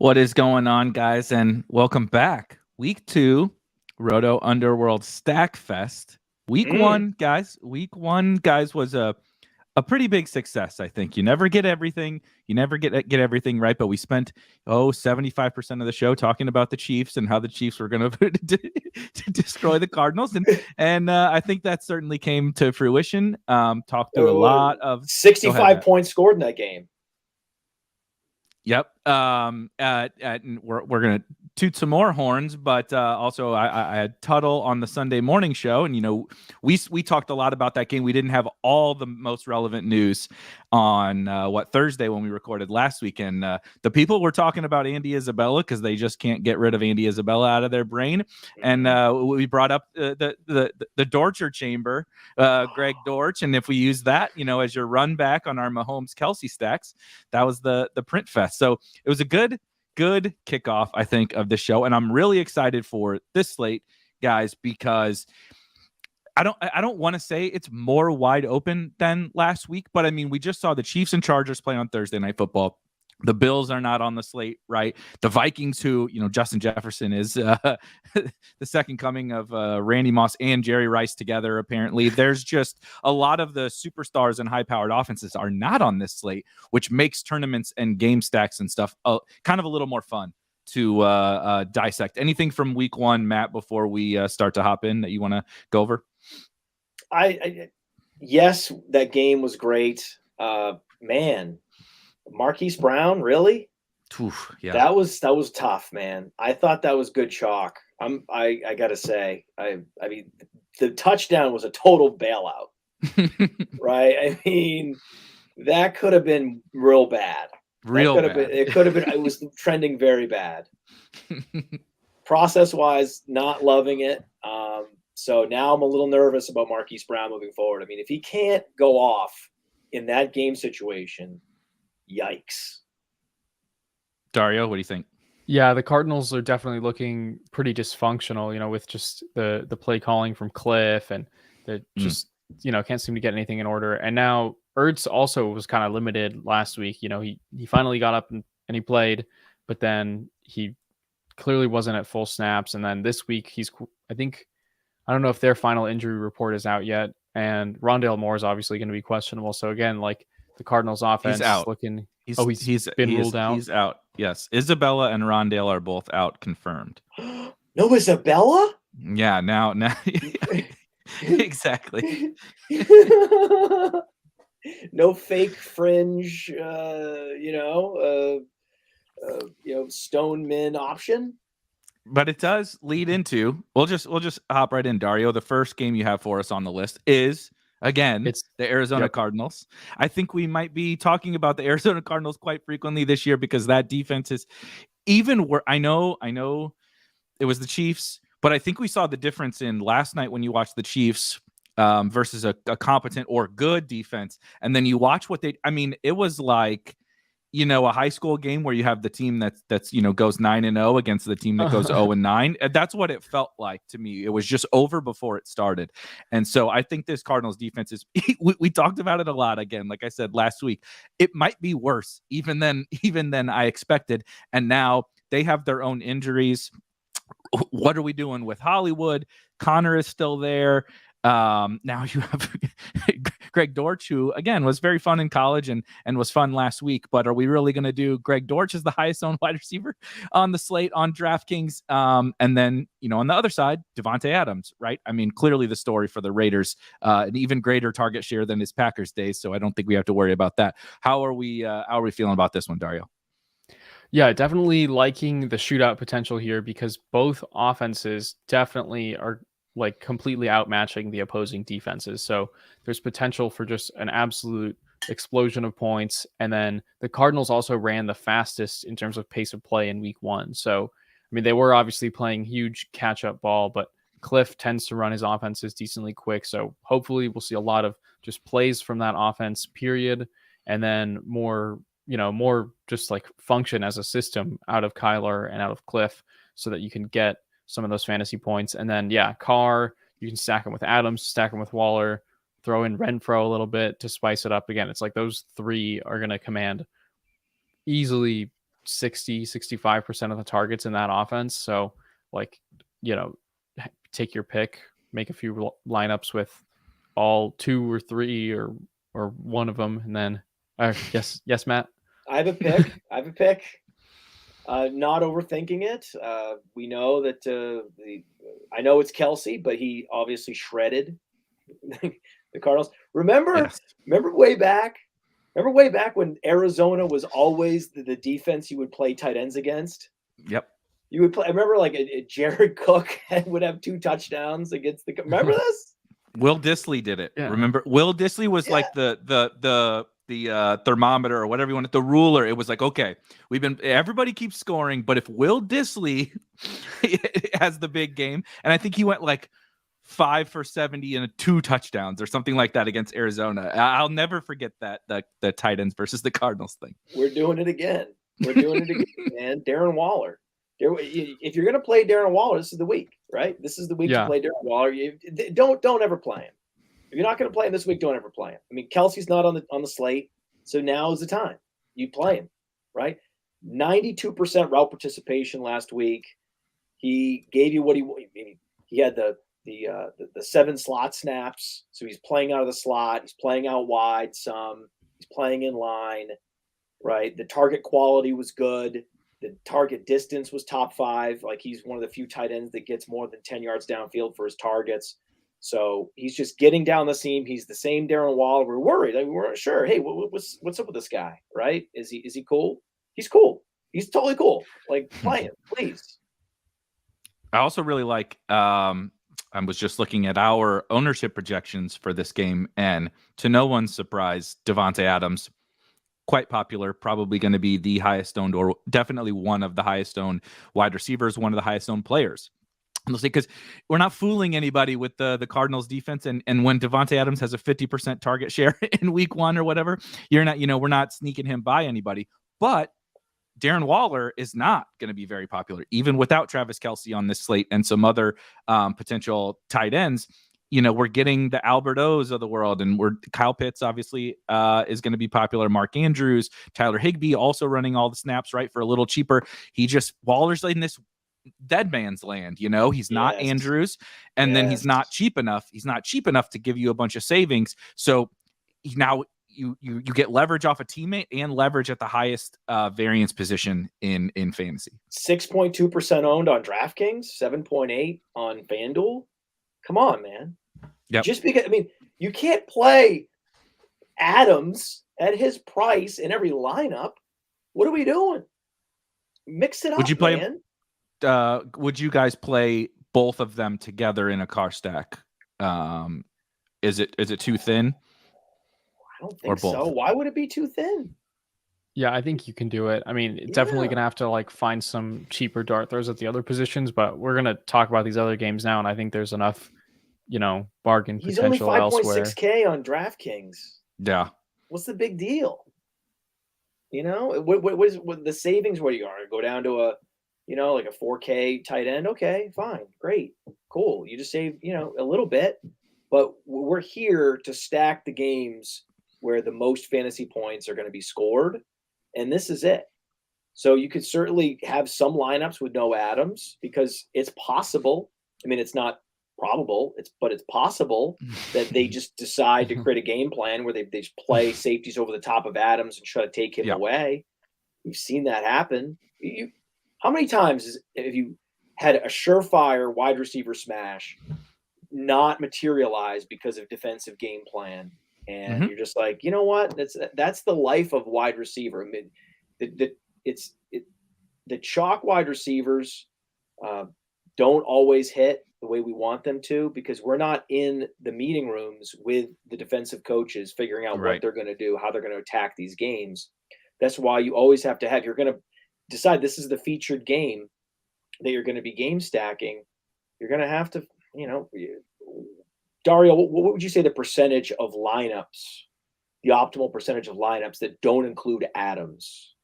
What is going on, guys? And welcome back. Week 2, Roto Underworld Stack Fest. Week 1, guys. Week 1, guys, was a pretty big success, I think. You never get everything. You never get everything right, but we spent 75% of the show talking about the Chiefs and how the Chiefs were going to destroy the Cardinals, and I think that certainly came to fruition. Talked through a lot of 65 points scored in that game. Yep. We're gonna toot some more horns, but also I had Tuttle on the Sunday morning show, and we talked a lot about that game. We didn't have all the most relevant news on Thursday when we recorded last week, and the people were talking about Andy Isabella because they just can't get rid of Andy Isabella out of their brain, and we brought up the Dorcher chamber, Greg Dortch, and if we use that, as your run back on our Mahomes Kelsey stacks, that was the print fest. So it was a good kickoff, I think, of the show, and I'm really excited for this slate, guys, because I don't want to say it's more wide open than last week, but I mean, we just saw the Chiefs and Chargers play on Thursday Night Football. The Bills are not on the slate, right? The Vikings, who, Justin Jefferson is the second coming of Randy Moss and Jerry Rice together, apparently. There's just a lot of the superstars and high-powered offenses are not on this slate, which makes tournaments and game stacks and stuff kind of a little more fun to dissect. Anything from week 1, Matt, before we start to hop in that you want to go over? Yes, that game was great. Man. Marquise Brown, really? Oof, yeah. That was tough, man. I thought that was good chalk. I gotta say, I mean, the touchdown was a total bailout, right? I mean, that could have been real bad. It could have been. It was trending very bad. Process-wise, not loving it. So now I'm a little nervous about Marquise Brown moving forward. I mean, if he can't go off in that game situation, yikes. Dario, what do you think? Yeah, the Cardinals are definitely looking pretty dysfunctional, with just the play calling from Cliff, and the just, can't seem to get anything in order. And now Ertz also was kind of limited last week. He finally got up and he played, but then he clearly wasn't at full snaps. And then this week I don't know if their final injury report is out yet. And Rondale Moore is obviously going to be questionable. So again, the Cardinals offense he's out. Looking. He's been ruled out. He's out. Yes, Isabella and Rondale are both out, confirmed. No Isabella? Yeah, now exactly. No fake fringe, Stoneman option. But it does lead into. We'll just hop right in, Dario. The first game you have for us on the list is. Again, it's the Arizona Cardinals. I think we might be talking about the Arizona Cardinals quite frequently this year because that defense is even where I know it was the Chiefs, but I think we saw the difference in last night when you watched the Chiefs versus a competent or good defense. And then you watch it was like, a high school game where you have the team that's goes 9-0 against the team that goes 0-9. That's what it felt like to me. It was just over before it started. And so I think this Cardinals defense is, we talked about it a lot again, like I said last week, it might be worse even than I expected. And now they have their own injuries. What are we doing with Hollywood? Connor is still there. Now you have Greg Dortch, who again was very fun in college and was fun last week. But are we really going to do Greg Dortch as the highest owned wide receiver on the slate on DraftKings? And then on the other side, Devontae Adams, right? I mean, clearly the story for the Raiders, an even greater target share than his Packers days. So I don't think we have to worry about that. How are we feeling about this one, Dario? Yeah, definitely liking the shootout potential here because both offenses definitely are completely outmatching the opposing defenses. So there's potential for just an absolute explosion of points. And then the Cardinals also ran the fastest in terms of pace of play in week 1. So, they were obviously playing huge catch-up ball, but Cliff tends to run his offenses decently quick. So hopefully we'll see a lot of just plays from that offense, period. And then more just function as a system out of Kyler and out of Cliff so that you can get some of those fantasy points. And then, Carr, you can stack him with Adams, stack him with Waller, throw in Renfro a little bit to spice it up. Again, it's those three are going to command easily 65% of the targets in that offense. So like, take your pick, make a few lineups with all 2 or 3 or one of them. And then yes, Matt. I have a pick. Not overthinking it. We know that I know it's Kelley, but he obviously shredded the Cardinals. Remember way back when Arizona was always the defense you would play tight ends against? Yep. You would play. I remember like Jared Cook would have 2 touchdowns against the. Remember this? Will Dissly did it. Yeah. Remember, Will Dissly was like the thermometer or whatever you want, the ruler. It was like, okay, everybody keeps scoring, but if Will Dissly has the big game, and I think he went like 5 for 70 and 2 touchdowns or something like that against Arizona. I'll never forget that the tight ends versus the Cardinals thing. We're doing it again, man. Darren Waller. If you're going to play Darren Waller, this is the week, right? This is the week to play Darren Waller. Don't ever play him. If you're not going to play him this week, don't ever play him. I mean, Kelsey's not on the slate, so now is the time. You play him, right? 92% route participation last week. He gave you what he had the 7 slot snaps, so he's playing out of the slot. He's playing out wide some. He's playing in line, right? The target quality was good. The target distance was top 5. Like, he's one of the few tight ends that gets more than 10 yards downfield for his targets. So he's just getting down the seam. He's the same Darren Waller. We're worried. We weren't sure. Hey, what's up with this guy? Right? Is he cool? He's cool. He's totally cool. Like, play him, please. I also really like. I was just looking at our ownership projections for this game, and to no one's surprise, Davante Adams, quite popular, probably going to be the highest owned, or definitely one of the highest owned wide receivers, one of the highest owned players. Because we're not fooling anybody with the Cardinals defense, and when Davante Adams has a 50% target share in week 1 or whatever, we're not sneaking him by anybody. But Darren Waller is not going to be very popular, even without Travis Kelce on this slate and some other potential tight ends. We're getting the Albert O's of the world, and Kyle Pitts obviously is going to be popular. Mark Andrews, Tyler Higbee also running all the snaps, right, for a little cheaper. Waller's in this dead man's land. He's not Andrews, and then he's not cheap enough. He's not cheap enough to give you a bunch of savings. So now you get leverage off a teammate and leverage at the highest variance position in fantasy. 6.2% owned on Draftkings, 7.8 on Fanduel. Come on, man. Yep. Just because, you can't play Adams at his price in every lineup. What are we doing? Mix it up, Would you play, man. Would you guys play both of them together in a car stack? Is it too thin? I don't think so. Why would it be too thin? Yeah, I think you can do it. Definitely going to have to find some cheaper dart throws at the other positions, but we're going to talk about these other games now, and I think there's enough, bargain potential elsewhere. He's only 5.6K on DraftKings. Yeah. What's the big deal? What the savings? What you are go down to a 4K tight end? Okay, fine, great, cool. You just save a little bit, but we're here to stack the games where the most fantasy points are going to be scored, and this is it. So you could certainly have some lineups with no Adams, because it's possible. It's not probable, but it's possible that they just decide to create a game plan where they just play safeties over the top of Adams and try to take him away. We've seen that happen. How many times have you had a surefire wide receiver smash not materialize because of defensive game plan? And you're just like, you know what? That's the life of wide receiver. The chalk wide receivers don't always hit the way we want them to, because we're not in the meeting rooms with the defensive coaches figuring out what they're going to do, how they're going to attack these games. That's why you always have to you're going to decide this is the featured game that you're going to be game stacking. You're going to have to, Dario, what would you say the percentage of lineups, the optimal percentage of lineups that don't include Adams?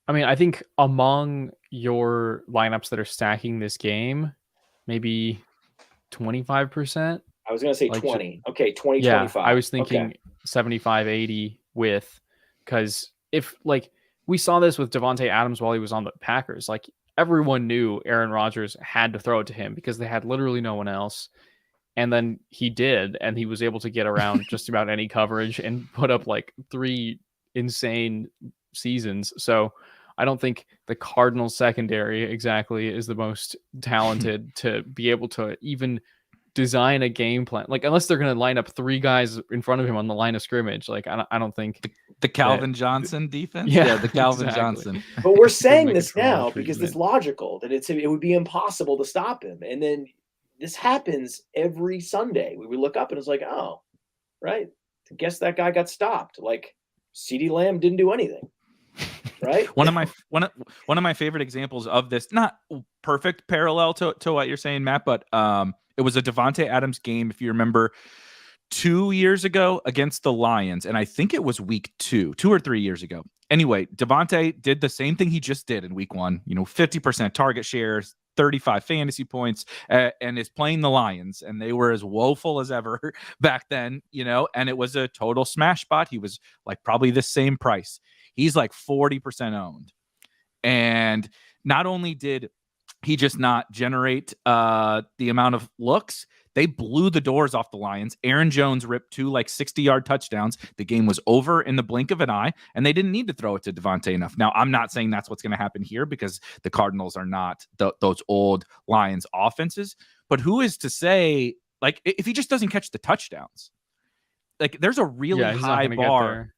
I think among your lineups that are stacking this game, maybe 25%. I was going to say 20. Okay, 20, yeah, 25. I was thinking 75, 80 because if we saw this with Davante Adams while he was on the Packers. Like, everyone knew Aaron Rodgers had to throw it to him because they had literally no one else. And then he did, and he was able to get around just about any coverage and put up like 3 insane seasons. So I don't think the Cardinals secondary exactly is the most talented to be able to even design a game plan. Like, unless they're going to line up 3 guys in front of him on the line of scrimmage. Like, I don't think the Calvin Johnson defense. Yeah, the Calvin exactly. Johnson. But we're saying this now because it's logical that it would be impossible to stop him. And then this happens every Sunday. We would look up and it's like, oh, right. I guess that guy got stopped. Like, CeeDee Lamb didn't do anything. Right. One of my favorite examples of this, not perfect parallel to what you're saying, Matt, but it was a Davante Adams game, if you remember, 2 years ago against the Lions, and I think it was week 2 or 3 years ago. Anyway, Davante did the same thing he just did in week 1. 50% target shares, 35 fantasy points, and is playing the Lions, and they were as woeful as ever back then, and it was a total smash spot. He was like probably the same price. He's like 40% owned. And not only did he just not generate the amount of looks, they blew the doors off the Lions. Aaron Jones ripped 2 like 60-yard touchdowns. The game was over in the blink of an eye, and they didn't need to throw it to Davante enough. Now, I'm not saying that's what's going to happen here because the Cardinals are not those old Lions offenses. But who is to say, like, if he just doesn't catch the touchdowns? Like, there's a really high bar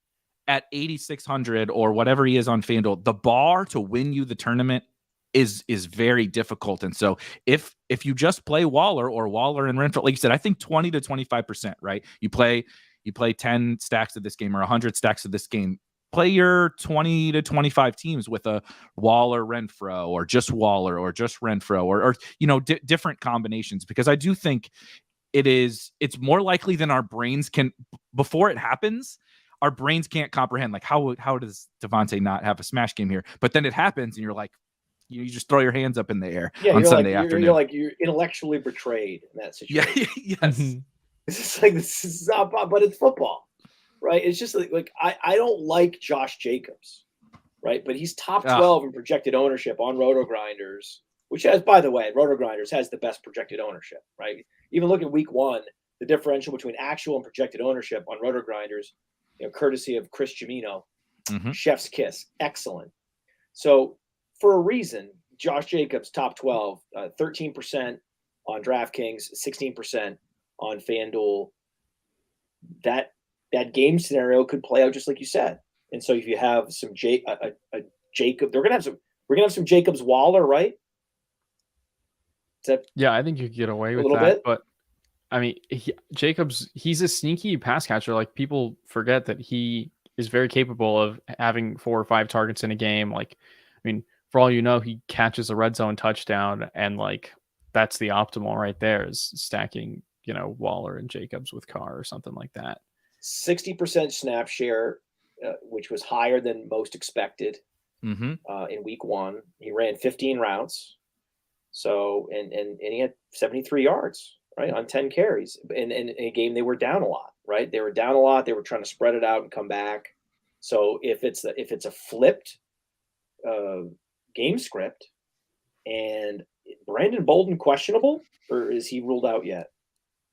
at 8,600 or whatever he is on FanDuel. The bar to win you the tournament is very difficult. And so if you just play Waller and Renfrow, like you said, I think 20 to 25%, right? You play 10 stacks of this game or 100 stacks of this game. Play your 20 to 25 teams with a Waller Renfrow or just Renfrow or different combinations, because I do think it's more likely than our brains can, before it happens, our brains can't comprehend, like, how does Davante not have a smash game here? But then it happens and you're like, you just throw your hands up in the air on Sunday afternoon. You're intellectually betrayed in that situation. Yeah, yes. It's like, this is not, but it's football, right? It's just like I don't like Josh Jacobs, right? But he's top 12 in projected ownership on RotoGrinders, which has, by the way, RotoGrinders has the best projected ownership, right? Even look at week 1, the differential between actual and projected ownership on RotoGrinders, courtesy of Chris Jimino, chef's kiss, excellent. So, for a reason, Josh Jacobs, top 12, 13% on Draftkings, 16% on Fanduel. That game scenario could play out just like you said. And so if you have some Jacob, we're gonna have some Jacobs Waller, right? Yeah, I think you could get away with that. Bit? But I mean, Jacobs, he's a sneaky pass catcher. Like, people forget that he is very capable of having 4 or 5 targets in a game. Like, I mean, for all you know, he catches a red zone touchdown, and like, that's the optimal right there, is stacking, Waller and Jacobs with Carr or something like that. 60% snap share, which was higher than most expected in week 1. He ran 15 routes. So, and he had 73 yards, right, on 10 carries. And in a game, they were down a lot, right? They were down a lot. They were trying to spread it out and come back. So if it's a flipped game script, and Brandon Bolden questionable, or is he ruled out yet?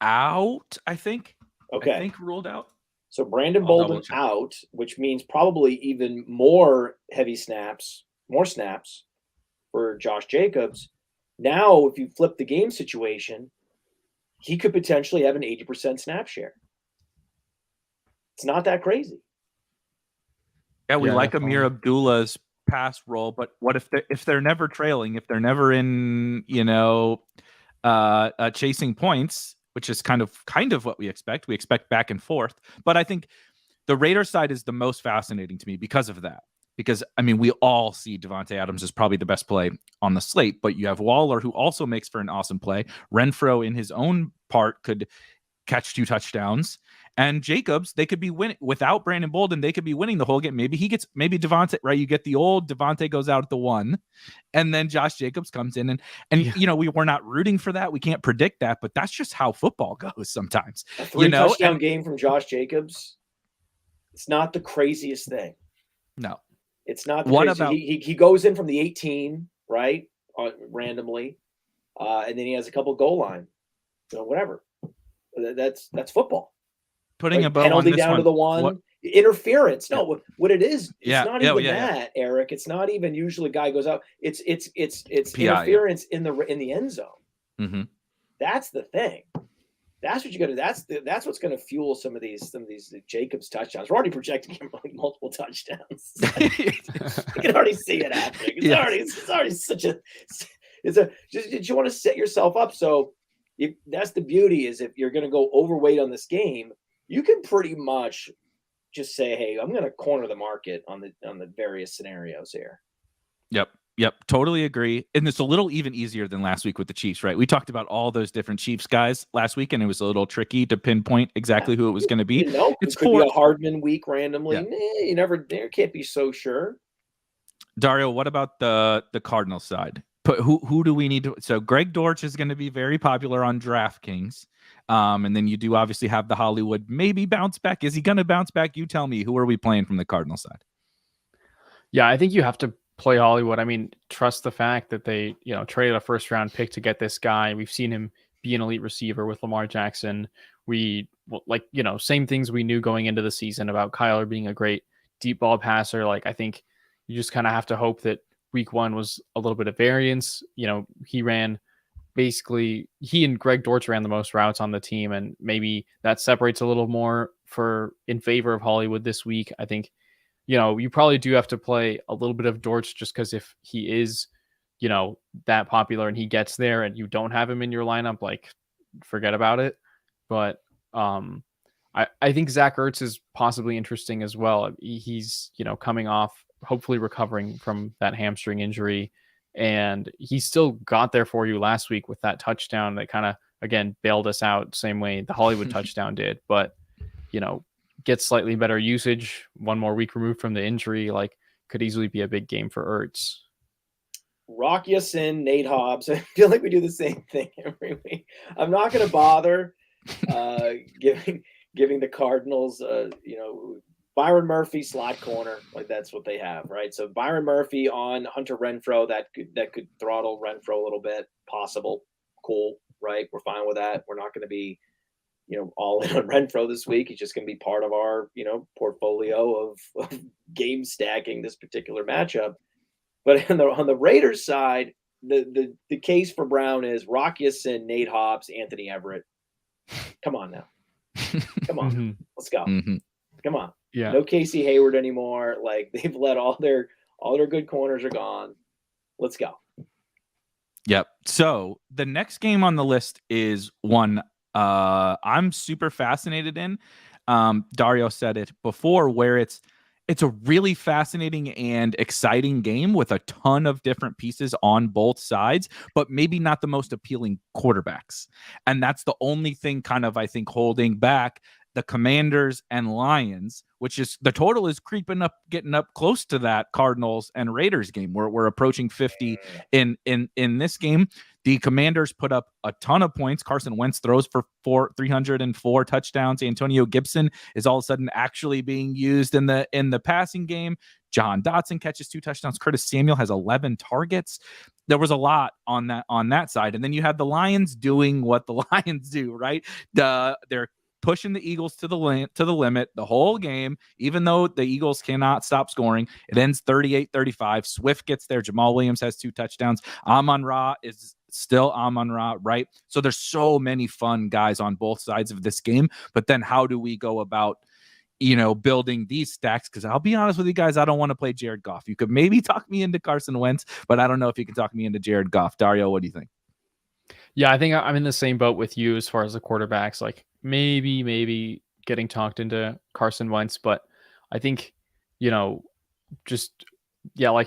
Out, I think. Okay. I think ruled out. So Brandon Bolden out, which means probably even more snaps for Josh Jacobs. Now, if you flip the game situation, he could potentially have an 80% snap share. It's not that crazy. Yeah, we like Amir Abdullah's pass roll, but what if they're never trailing, if they're never in chasing points, which is kind of what we expect. We expect back and forth, but I think the Raiders side is the most fascinating to me because of that. Because I mean, we all see Davante Adams is probably the best play on the slate, but you have Waller, who also makes for an awesome play. Renfrow, in his own part, could catch 2 touchdowns. And Jacobs, they could be winning without Brandon Bolden. They could be winning the whole game. Maybe Davante, right? You get the old Davante goes out at the 1, and then Josh Jacobs comes in, and we're not rooting for that. We can't predict that, but that's just how football goes sometimes. A 3 touchdown game from Josh Jacobs. It's not the craziest thing. No. It's not the What crazy. about He goes in from the 18, right, randomly, and then he has a couple goal line, whatever. That's football. putting a bow Penalty on this down one? to the one. Interference. No, what it is, it's not even that, Eric. It's not even usually guy goes out. It's PI, interference in the end zone. Mm-hmm. That's the thing. That's what you're gonna. That's what's gonna fuel some of these Jacobs touchdowns. We're already projecting him like multiple touchdowns. You can already see it happening. It's already such a. Did you want to set yourself up so? That's the beauty is if you're gonna go overweight on this game, you can pretty much just say, hey, I'm gonna corner the market on the various scenarios here. Yep, totally agree. And it's a little even easier than last week with the Chiefs, right? We talked about all those different Chiefs guys last week, and it was a little tricky to pinpoint exactly who it was going to be. It could be a Hardman week randomly. Yeah. You never can't be so sure. Dario, what about the Cardinals side? Who do we need to? So Greg Dortch is going to be very popular on DraftKings. And then you do obviously have the Hollywood maybe bounce back. Is he going to bounce back? You tell me. Who are we playing from the Cardinals side? Yeah, I think you have to play Hollywood. I mean, trust the fact that they, traded a first round pick to get this guy. We've seen him be an elite receiver with Lamar Jackson. Same things we knew going into the season about Kyler being a great deep ball passer. Like, I think you just kind of have to hope that week one was a little bit of variance. He and Greg Dortch ran the most routes on the team, and maybe that separates a little more in favor of Hollywood this week. I think, you probably do have to play a little bit of Dortch just because if he is, that popular and he gets there and you don't have him in your lineup, like, forget about it. But I think Zach Ertz is possibly interesting as well. He's, coming off, hopefully recovering from that hamstring injury. And he still got there for you last week with that touchdown that kind of, again, bailed us out same way the Hollywood touchdown did. But, gets slightly better usage, one more week removed from the injury, like, could easily be a big game for Ertz. Rock Ya-Sin, Nate Hobbs. I feel like we do the same thing every week. I'm not going to bother giving the Cardinals, Byron Murphy slot corner, like that's what they have, right? So Byron Murphy on Hunter Renfrow, that could throttle Renfrow a little bit, possible, cool, right? We're fine with that. We're not going to be, all in on Renfrow this week. He's just going to be part of our, portfolio of game stacking this particular matchup. But on the Raiders side, the case for Brown is Rock Ya-Sin, Nate Hobbs, Anthony Everett. Come on now. Come on. Mm-hmm. Let's go. Mm-hmm. Come on. Yeah. No Casey Hayward anymore. Like, they've let all their good corners are gone. Let's go. Yep. So the next game on the list is one I'm super fascinated in. Dario said it before, where it's a really fascinating and exciting game with a ton of different pieces on both sides, but maybe not the most appealing quarterbacks. And that's the only thing kind of, I think, holding back the Commanders and Lions, which is the total is creeping up, getting up close to that Cardinals and Raiders game. We're approaching 50 in this game. The Commanders put up a ton of points. Carson Wentz throws for 304 touchdowns. Antonio Gibson is all of a sudden actually being used in the passing game. John Dotson catches 2 touchdowns. Curtis Samuel has 11 targets. There was a lot on that side. And then you have the Lions doing what the Lions do, right? They're pushing the Eagles to the limit the whole game, even though the Eagles cannot stop scoring. It ends 38-35. Swift gets there. Jamal Williams has 2 touchdowns. Amon-Ra is still Amon-Ra, right? So there's so many fun guys on both sides of this game. But then how do we go about, building these stacks? Because I'll be honest with you guys, I don't want to play Jared Goff. You could maybe talk me into Carson Wentz, but I don't know if you can talk me into Jared Goff. Dario, what do you think? Yeah, I think I'm in the same boat with you as far as the quarterbacks. Like, maybe getting talked into Carson Wentz, but I think, like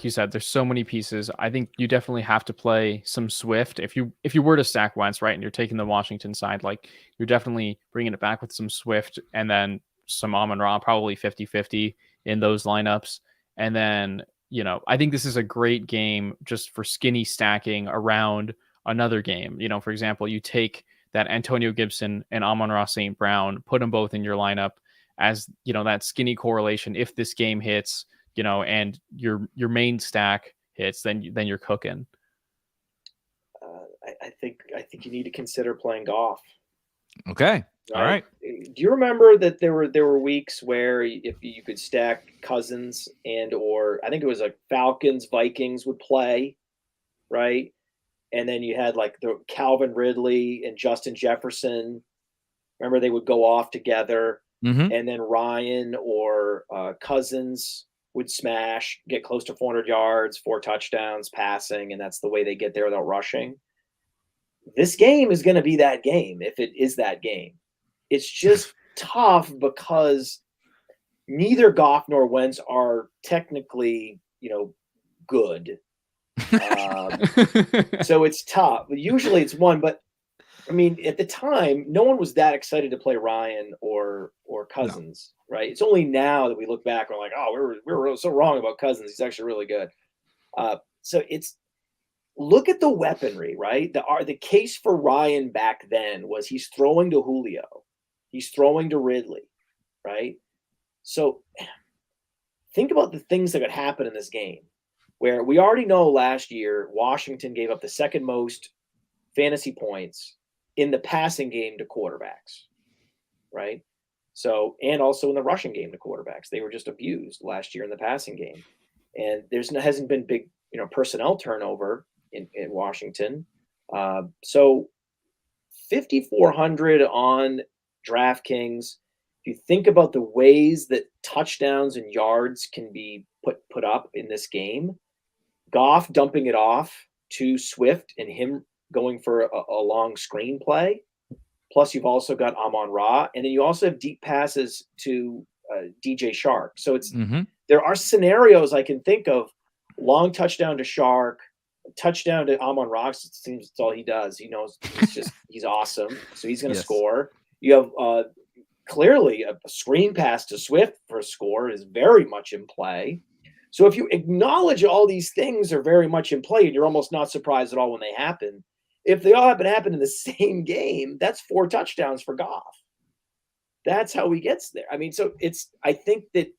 you said, there's so many pieces. I think you definitely have to play some Swift. If you were to stack Wentz, right, and you're taking the Washington side, like, you're definitely bringing it back with some Swift and then some Amon-Ra, probably 50-50 in those lineups. And then, I think this is a great game just for skinny stacking around another game. For example, you take that Antonio Gibson and Amon-Ra St. Brown, put them both in your lineup as, that skinny correlation. If this game hits, and your main stack hits, then you're cooking. I think you need to consider playing Goff. Okay. All right. Do you remember that there were weeks where if you could stack Cousins or I think it was like Falcons, Vikings would play, right? And then you had like the Calvin Ridley and Justin Jefferson. Remember they would go off together, and then Ryan or Cousins would smash, get close to 400 yards, 4 touchdowns passing, and that's the way they get there without rushing. This game is going to be that game if it is that game. It's just tough because neither Goff nor Wentz are technically, good. So it's tough. Usually it's one, but I mean, at the time, no one was that excited to play Ryan or Cousins, right? It's only now that we look back and we're like, oh, we were so wrong about Cousins. He's actually really good. So look at the weaponry, right? The case for Ryan back then was he's throwing to Julio. He's throwing to Ridley, right? So think about the things that could happen in this game where we already know last year Washington gave up the second most fantasy points in the passing game to quarterbacks, right? So, and also in the rushing game to quarterbacks. They were just abused last year in the passing game. And hasn't been big, personnel turnover in Washington. So 5,400 on DraftKings. If you think about the ways that touchdowns and yards can be put up in this game, Goff dumping it off to Swift and him going for a long screen play. Plus, you've also got Amon-Ra, and then you also have deep passes to DJ Shark. So it's there are scenarios I can think of: long touchdown to Shark, touchdown to Amon-Ra. It seems it's all he does. He knows he's awesome, so he's going to score. You have clearly a screen pass to Swift for a score is very much in play. So if you acknowledge all these things are very much in play, and you're almost not surprised at all when they happen. If they all happen in the same game, that's 4 touchdowns for Goff. That's how he gets there. I mean, so I think that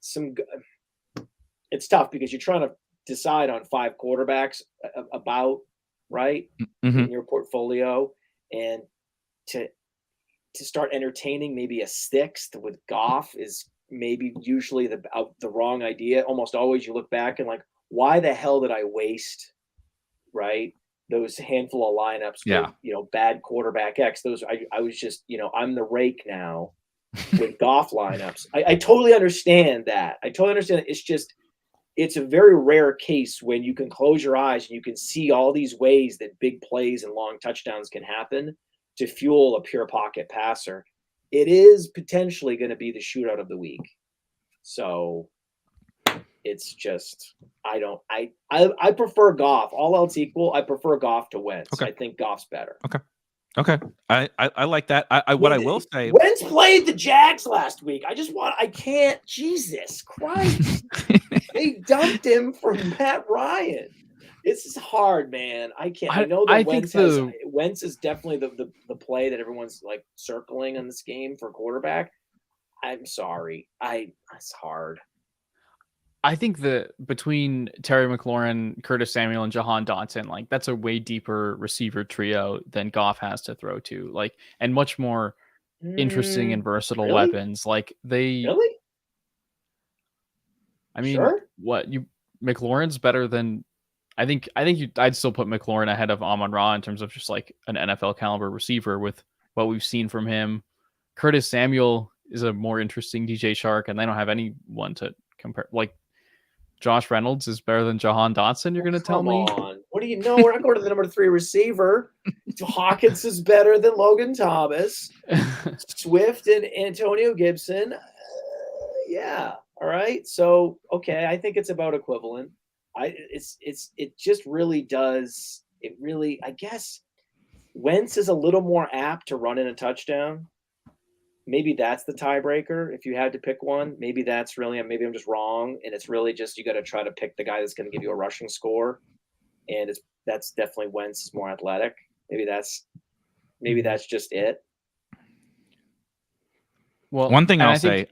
it's tough because you're trying to decide on 5 quarterbacks about, right, in your portfolio, and to start entertaining maybe a 6th with Goff is maybe usually the wrong idea. Almost always you look back and like, why the hell did I waste, right, those handful of lineups with, bad quarterback X. Those I was just, I'm the rake now with Goff lineups. I totally understand that. It's a very rare case when you can close your eyes and you can see all these ways that big plays and long touchdowns can happen to fuel a pure pocket passer. It is potentially going to be the shootout of the week. So it's just, I prefer Goff. All else equal, I prefer Goff to Wentz. Okay. I think Goff's better. Okay. I like that. I will say, Wentz played the Jags last week. I can't, Jesus Christ. They dumped him for Matt Ryan. This is hard, man. I can't. I know that Wentz is definitely the play that everyone's like circling on this game for quarterback. I'm sorry. It's hard. I think that between Terry McLaurin, Curtis Samuel, and Jahan Dotson, like that's a way deeper receiver trio than Goff has to throw to, like, and much more interesting and versatile weapons. Like really. I mean, McLaurin's better than. I'd still put McLaurin ahead of Amon-Ra in terms of just like an NFL caliber receiver with what we've seen from him. Curtis Samuel is a more interesting DJ Shark, and they don't have anyone to compare. Like Josh Reynolds is better than Jahan Dotson. You're going to tell me? Come on. What do you know? We're not going to the number 3 receiver. Hawkins is better than Logan Thomas. Swift and Antonio Gibson. Yeah. All right. So, okay. I think it's about equivalent. It just really does. It really, I guess Wentz is a little more apt to run in a touchdown. Maybe that's the tiebreaker. If you had to pick one, maybe that's really, maybe I'm just wrong. And it's really just, you got to try to pick the guy that's going to give you a rushing score. And that's definitely Wentz is more athletic. Maybe that's just it. Well, one thing I'll say,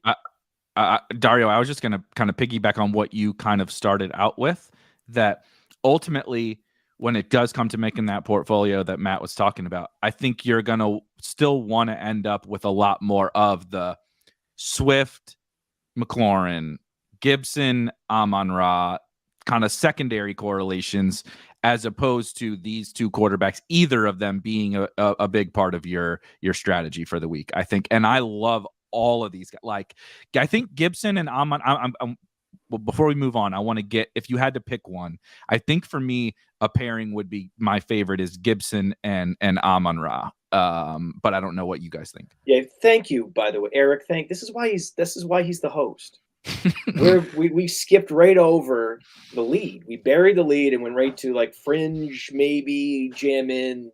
Dario, I was just going to kind of piggyback on what you kind of started out with, that ultimately when it does come to making that portfolio that Matt was talking about, I think you're going to still want to end up with a lot more of the Swift, McLaurin, Gibson, Amon-Ra, kind of secondary correlations, as opposed to these two quarterbacks, either of them being a big part of your strategy for the week, I think. And I love all of these guys. Like, I think Gibson and Amon, well, before we move on, I want to get, if you had to pick one, I think for me, a pairing would be, my favorite is Gibson and Amon-Ra. But I don't know what you guys think. Yeah, thank you, by the way, Eric. This is why he's the host. we skipped right over the lead. We buried the lead and went right to like fringe, maybe jam in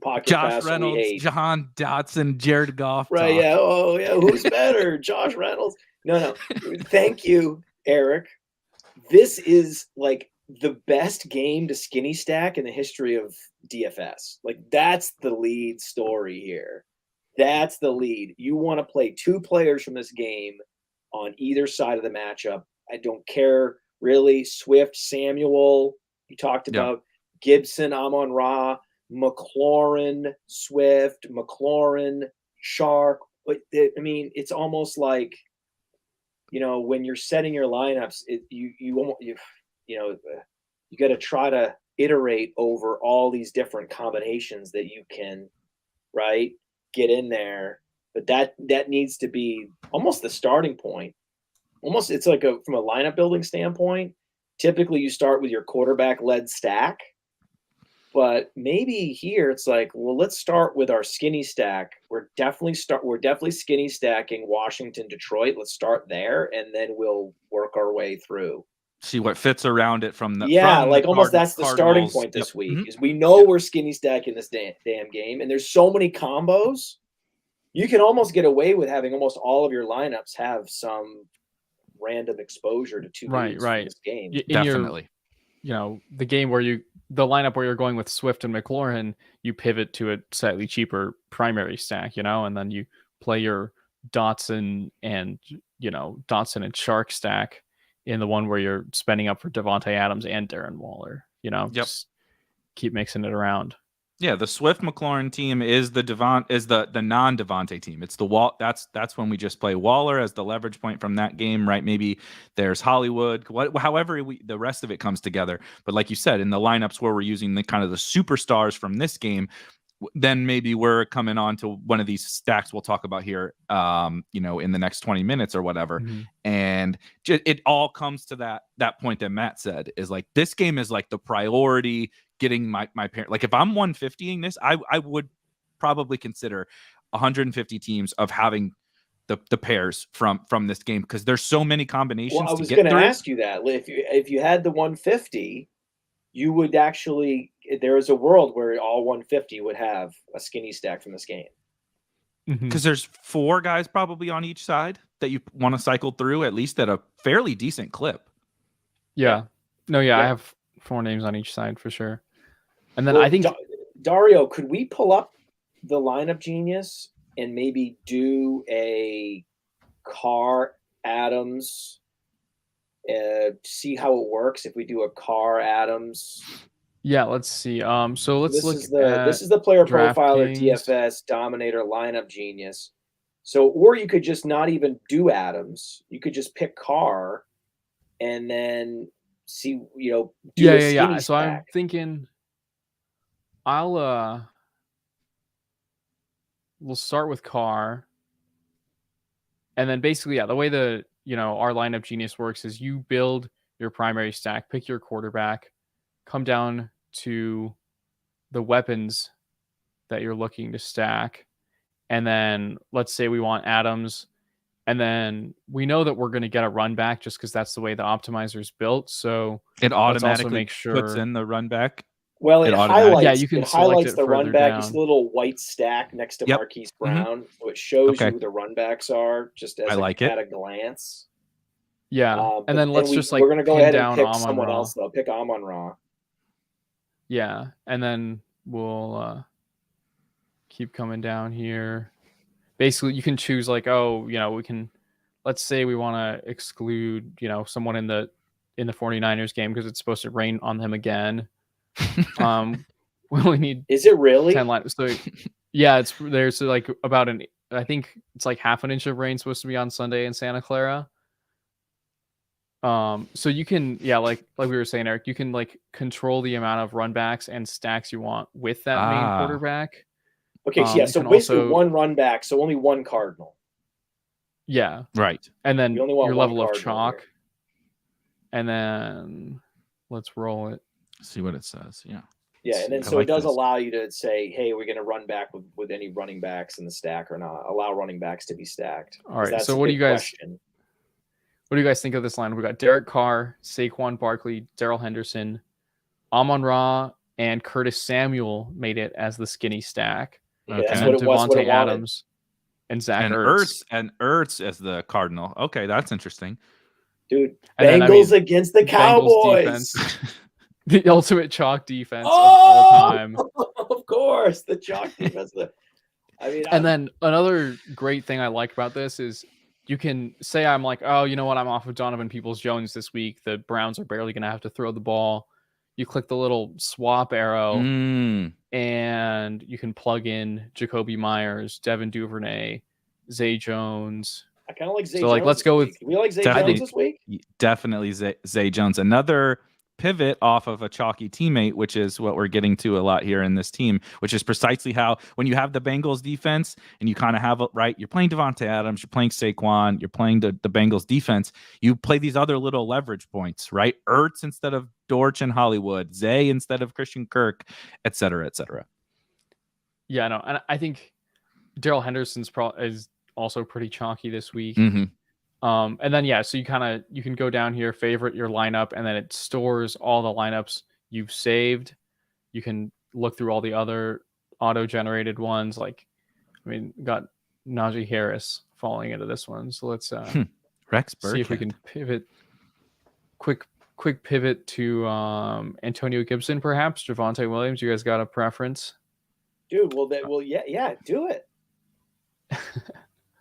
pocket Josh pass Reynolds, Jahan Dotson, Jared Goff. Right? Talk. Yeah. Oh yeah. Who's better, Josh Reynolds? No. Thank you, Eric. This is like the best game to skinny stack in the history of DFS. Like, that's the lead story here. That's the lead. You want to play two players from this game on either side of the matchup. I don't care really. Swift, Samuel, you talked about. Gibson, Amon-Ra, McLaurin, Swift, McLaurin, Shark. I mean, it's almost like, when you're setting your lineups, you got to try to iterate over all these different combinations that you can, right, get in there. But that needs to be almost the starting point. Almost, it's like from a lineup building standpoint, typically you start with your quarterback led stack. But maybe here it's like, well, let's start with our skinny stack. We're definitely skinny stacking Washington, Detroit. Let's start there, and then we'll work our way through. See what fits around it from the almost that's the starting point this week. Is we know we're skinny stacking this damn game, and there's so many combos. You can almost get away with having almost all of your lineups have some random exposure to two right in this game. Definitely. The game where the lineup where you're going with Swift and McLaurin, you pivot to a slightly cheaper primary stack, and then you play your Dotson and Shark stack in the one where you're spending up for Devontae Adams and Darren Waller, just keep mixing it around. Yeah, the Swift McLaurin team is the non-Devontae team. It's the that's when we just play Waller as the leverage point from that game, right? Maybe there's Hollywood, however the rest of it comes together. But like you said, in the lineups where we're using the kind of the superstars from this game, then maybe we're coming on to one of these stacks we'll talk about here, in the next 20 minutes or whatever. Mm-hmm. And it all comes to that point that Matt said, is like, this game is like the priority. Getting my parent, like if I'm 150ing this, I would probably consider 150 teams of having the pairs from this game, because there's so many combinations. Well, I was going to ask you that if you had the 150, you would actually, there is a world where all 150 would have a skinny stack from this game. Because there's 4 guys probably on each side that you want to cycle through at least at a fairly decent clip. Yeah. I have 4 names on each side for sure. And then I think Dario, could we pull up the lineup genius and maybe do a Carr Adams, see how it works if we do a Carr Adams? Yeah, let's see. So let's look at this is the player profiler DFS Dominator lineup genius. So, or you could just not even do Adams. You could just pick Carr and then see, do a skinny stack. So I'm thinking we'll start with Carr, and then basically, the way our lineup genius works is you build your primary stack, pick your quarterback, come down to the weapons that you're looking to stack, and then let's say we want Adams, and then we know that we're going to get a run back just because that's the way the optimizer is built. So it automatically puts in the run back. Well, it highlights. Yeah, you can highlights the run back. Down. It's a little white stack next to Marquise Brown, so it shows you who the run backs are just as at a glance. Yeah, and then let's just we're going to go ahead and pick Amon-Ra. Someone else though. Pick Amon-Ra. Yeah, and then we'll keep coming down here. Basically, you can choose we can let's say we want to exclude, someone in the 49ers game because it's supposed to rain on them again. We only need Is it really 10 lines. So yeah, there's like about I think it's like half an inch of rain supposed to be on Sunday in Santa Clara. So you can, like we were saying, Eric, you can like control the amount of runbacks and stacks you want with that main quarterback. Okay, so so basically one run back, so only one Cardinal. Yeah. Right. And then your level of chalk. Here. And then let's roll it. See what it says. Yeah. Yeah, and then so it does allow you to say, hey, we're going to run back with any running backs in the stack or not. Allow running backs to be stacked. All right. So what do you guys think of this line? We got Derek Carr, Saquon Barkley, Darrell Henderson, Amon-Ra, and Curtis Samuel made it as the skinny stack. Okay. Yeah, that's what it was. Devontae Adams and Zach Ertz. And Ertz as the Cardinal. Okay, that's interesting. Dude, Bengals against the Cowboys. The ultimate chalk defense of all time. Of course, the chalk defense. And then another great thing I like about this is you can say I'm like, oh, you know what? I'm off of Donovan Peoples-Jones this week. The Browns are barely going to have to throw the ball. You click the little swap arrow, and you can plug in Jacoby Myers, Devin Duvernay, Zay Jones. I kind of like Zay Jones. So, like, let's go with... We like Zay Jones this week? Definitely Zay Jones. Another pivot off of a chalky teammate, which is what we're getting to a lot here in this team, which is precisely how when you have the Bengals defense and you kind of have it right, you're playing Devontae Adams, you're playing Saquon, you're playing the Bengals defense, you play these other little leverage points, right? Ertz instead of Dortch and Hollywood, Zay instead of Christian Kirk, et cetera, et cetera. Yeah, no, and I think Darrell Henderson's is also pretty chalky this week. And then, so you can go down here, favorite your lineup, and then it stores all the lineups you've saved. You can look through all the other auto-generated ones. Like, got Najee Harris falling into this one. So let's Rex see if we can pivot. Quick pivot to Antonio Gibson, perhaps Javonte Williams. You guys got a preference? Dude, yeah, do it.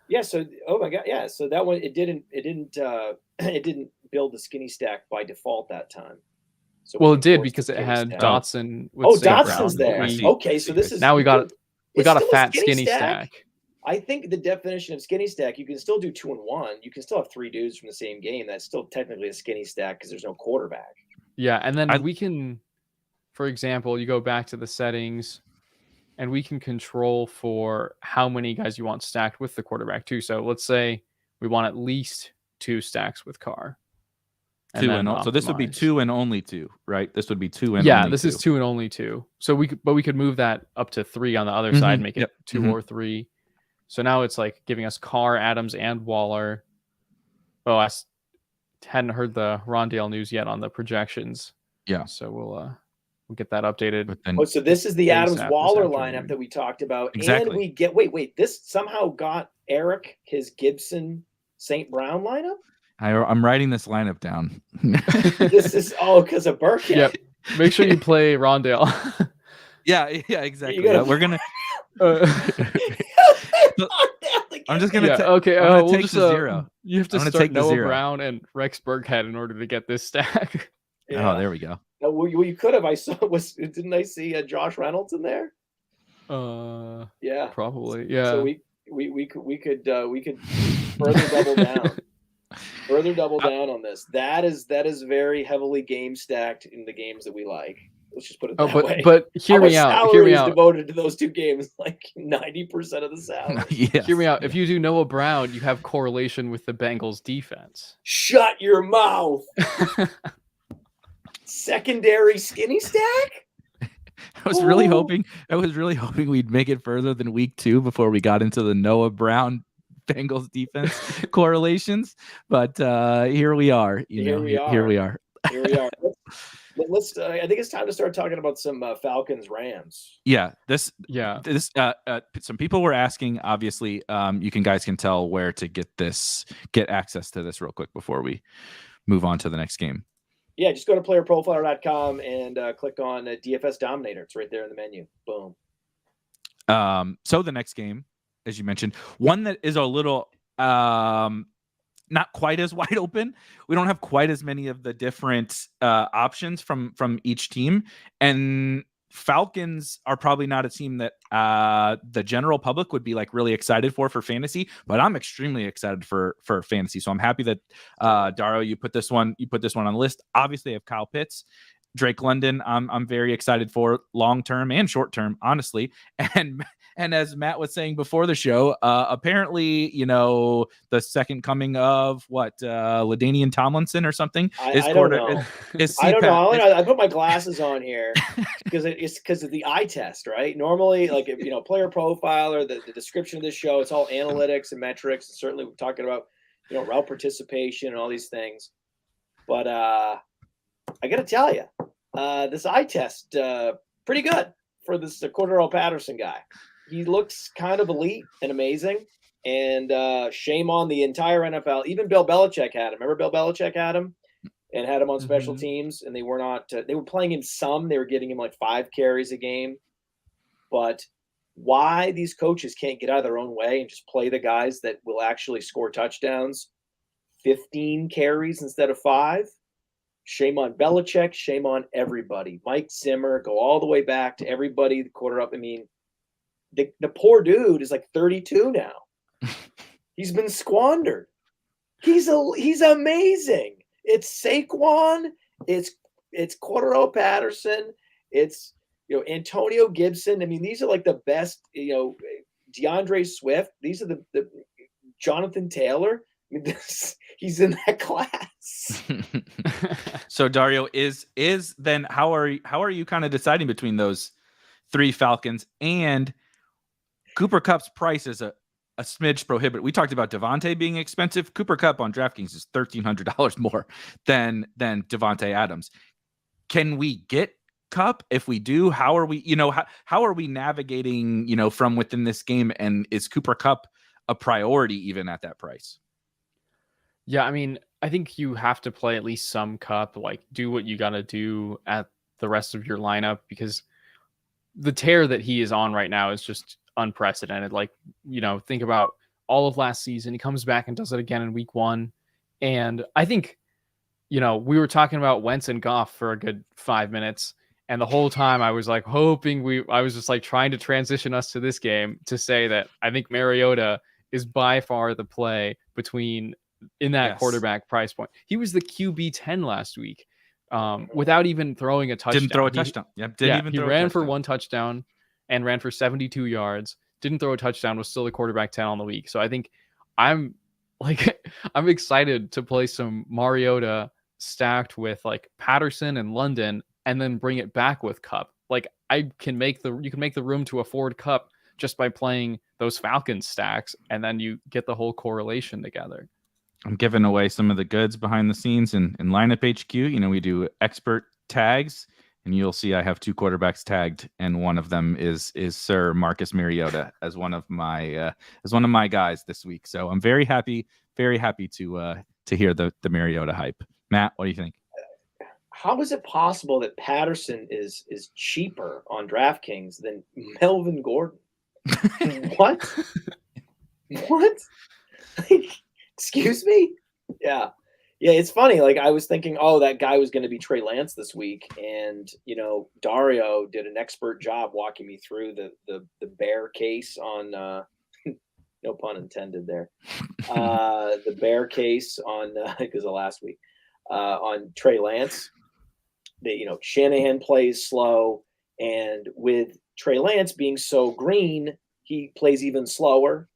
Yeah. So, oh my God, yeah. So that one, it didn't build the skinny stack by default that time. So it did because it had Dotson. Dotson's there. Okay, so this is now we got a fat skinny stack. I think the definition of skinny stack, you can still do 2 and 1. You can still have 3 dudes from the same game. That's still technically a skinny stack because there's no quarterback. Yeah, and then we can, for example, you go back to the settings. And we can control for how many guys you want stacked with the quarterback too. So let's say we want at least 2 stacks with Carr. So this would be 2 and only 2, right? This would be 2 and only 2. Is 2 and only 2. So we could move that up to 3 on the other side, make it 2 or 3. So now it's like giving us Carr, Adams, and Waller. Oh, I hadn't heard the Rondale news yet on the projections. Yeah. So we'll get that updated. But then, so this is the Adams Waller lineup that we talked about. Exactly. And we get wait. This somehow got Eric his Gibson St. Brown lineup. I'm writing this lineup down. This is because of Burkhead. Yep. Make sure you play Rondale. Yeah, exactly. We're gonna. I'm just gonna. Okay. We'll take the 0. You have to start Noah Brown and Rex Burkhead in order to get this stack. Yeah. Oh, there we go. No, well, you could have. Didn't I see Josh Reynolds in there? Yeah, probably. Yeah. So we could further double down. Further double down on this. That is very heavily game stacked in the games that we like. Let's just put it that way. But hear me out. Hear me out. Devoted to those 2 games, like 90% of the salary. Yes. Hear me out. If you do Noah Brown, you have correlation with the Bengals defense. Shut your mouth. Secondary skinny stack? I was really hoping we'd make it further than week 2 before we got into the Noah Brown Bengals defense correlations, but here we are. Here we are. Let's. I think it's time to start talking about some Falcons Rams. Yeah. Some people were asking. Obviously, you guys can tell where to get access to this real quick before we move on to the next game. Yeah, just go to playerprofiler.com and click on DFS Dominator. It's right there in the menu. Boom. So the next game, as you mentioned, one that is a little not quite as wide open. We don't have quite as many of the different options from each team. And Falcons are probably not a team that the general public would be like really excited for fantasy, but I'm extremely excited for fantasy. So I'm happy that Dario, you put this one on the list. Obviously, I have Kyle Pitts. Drake London, I'm very excited for long term and short term, honestly. And as Matt was saying before the show, apparently, the second coming of LaDainian Tomlinson or something I don't know. I don't know. I put my glasses on here because it's because of the eye test, right? Normally, like player profile or the description of this show, it's all analytics and metrics. And certainly, we're talking about route participation and all these things. But I got to tell you, this eye test, pretty good for this Cordero Patterson guy. He looks kind of elite and amazing. And shame on the entire NFL. Even Bill Belichick had him. Remember Bill Belichick had him and had him on special teams, and they were not. They were playing him some. They were getting him like 5 carries a game. But why these coaches can't get out of their own way and just play the guys that will actually score touchdowns, 15 carries instead of 5? Shame on Belichick. Shame on everybody. Mike Zimmer, go all the way back to everybody, the quarter up. I mean, the poor dude is like 32 now. He's been squandered. He's amazing. It's Saquon. It's Cordero Patterson. It's Antonio Gibson. I mean, these are like the best. DeAndre Swift. These are the Jonathan Taylor. I mean, he's in that class. So Dario, is then how are you kind of deciding between those 3 Falcons? And Cooper Kupp's price is a smidge prohibitive. We talked about Devontae being expensive. Cooper Kupp on DraftKings is $1,300 more than Devontae Adams. Can we get Kupp? If we do, how are we? How are we navigating? From within this game? And is Cooper Kupp a priority even at that price? Yeah, I mean, I think you have to play at least some Kupp. Like, do what you got to do at the rest of your lineup, because the tear that he is on right now is just unprecedented. Like, think about all of last season. He comes back and does it again in week 1. And I think, we were talking about Wentz and Goff for a good 5 minutes. And the whole time I was like hoping I was just like trying to transition us to this game to say that I think Mariota is by far the play in that quarterback price point. He was the QB 10 last week without even throwing a touchdown. Didn't throw a touchdown. He ran for 1 touchdown and ran for 72 yards. Didn't throw a touchdown, was still the quarterback 10 on the week. So I think I'm excited to play some Mariota stacked with like Patterson and London, and then bring it back with Kupp. Like, you can make the room to afford Kupp just by playing those Falcons stacks, and then you get the whole correlation together. I'm giving away some of the goods behind the scenes in Lineup HQ. We do expert tags, and you'll see I have 2 quarterbacks tagged, and one of them is Sir Marcus Mariota as one of my guys this week. So I'm very happy to hear the Mariota hype. Matt, what do you think? How is it possible that Patterson is cheaper on DraftKings than Melvin Gordon? What? What? Excuse me? Yeah, it's funny. Like, I was thinking, that guy was going to be Trey Lance this week. And, Dario did an expert job walking me through the bear case on, no pun intended there. The bear case on, because of last week, on Trey Lance. Shanahan plays slow. And with Trey Lance being so green, he plays even slower.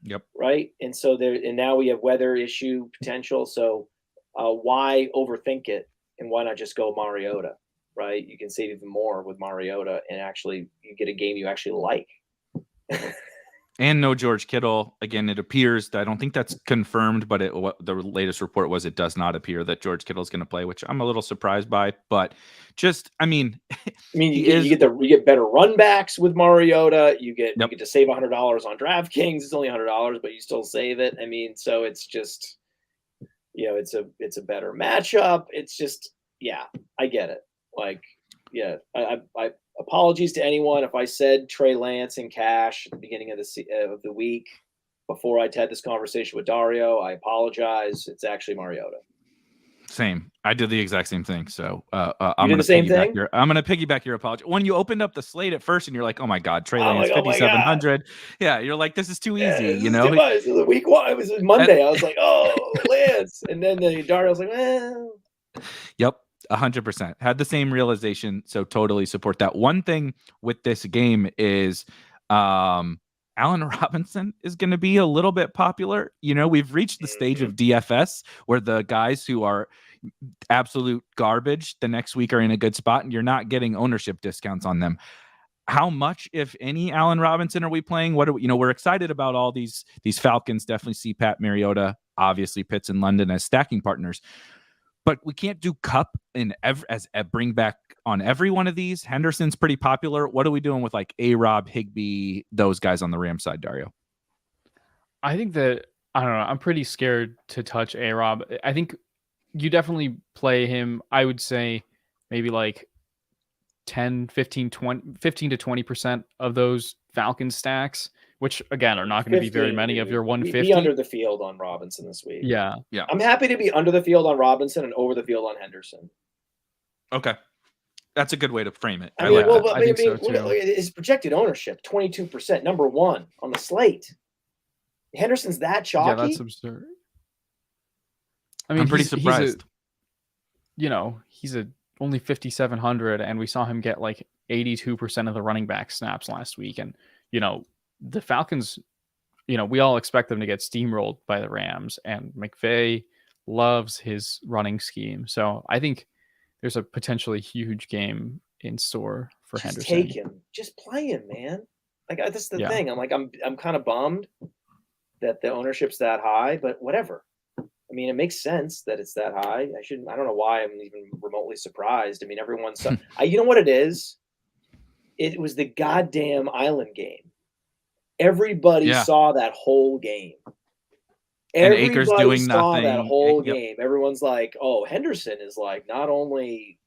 Yep. Right. And so now we have weather issue potential. So why overthink it, and why not just go Mariota? Right. You can save even more with Mariota, and actually you get a game you actually like. And no George Kittle. Again, it appears that I don't think that's confirmed, but the latest report was it does not appear that George Kittle is going to play, which I'm a little surprised by. But just, you get better run backs with Mariota. You get to save $100 on DraftKings. It's only $100, but you still save it. So it's just, it's a better matchup. It's just, I get it. Like, I apologies to anyone if I said Trey Lance in cash at the beginning of the week. before I had this conversation with Dario. I apologize. It's actually Mariota. Same. I did the exact same thing. So I'm going to I'm going to piggyback your apology. When you opened up the slate at first and you're like, oh my God, Trey Lance, 5,700. Yeah. You're like, this is too easy. You know, it was week one. It was Monday. I was like, oh, Lance. And then Dario was like, well. Yep. 100% had the same realization. So totally support that. One thing with this game is, Allen Robinson is going to be a little bit popular. You know, we've reached the stage of DFS where the guys who are absolute garbage the next week are in a good spot and you're not getting ownership discounts on them. How much, if any, Allen Robinson are we playing? What are we, we're excited about all these Falcons, definitely see Pat Mariota, obviously Pitts and London as stacking partners. But we can't do Cup as a bring back on every one of these. Henderson's pretty popular. What are we doing with like A-Rob, Higbee, those guys on the Rams side, Dario? I think that, I don't know, I'm pretty scared to touch A-Rob. I think you definitely play him, I would say maybe like 10, 15 to 20% of those Falcons stacks, which again are not going to be very many of your 150. Be under the field on Robinson this week. Yeah. I'm happy to be under the field on Robinson and over the field on Henderson. Okay. That's a good way to frame it. I think so too. His projected ownership, 22%, number one on the slate. Henderson's that chalky? Yeah, that's absurd. I mean, I'm pretty surprised. He's only 5,700, and we saw him get like 82% of the running back snaps last week. And, the Falcons, we all expect them to get steamrolled by the Rams, and McVay loves his running scheme. So I think there's a potentially huge game in store for Henderson. Take him. Just play him, man. Like, that's the thing. I'm like, I'm kind of bummed that the ownership's that high, but whatever. I mean, it makes sense that it's that high. I don't know why I'm even remotely surprised. I mean, everyone's, you know what it is? It was the goddamn Island game. Everybody saw that whole game. And Akers doing nothing. That whole game. Everyone's like, oh, Henderson is like not only,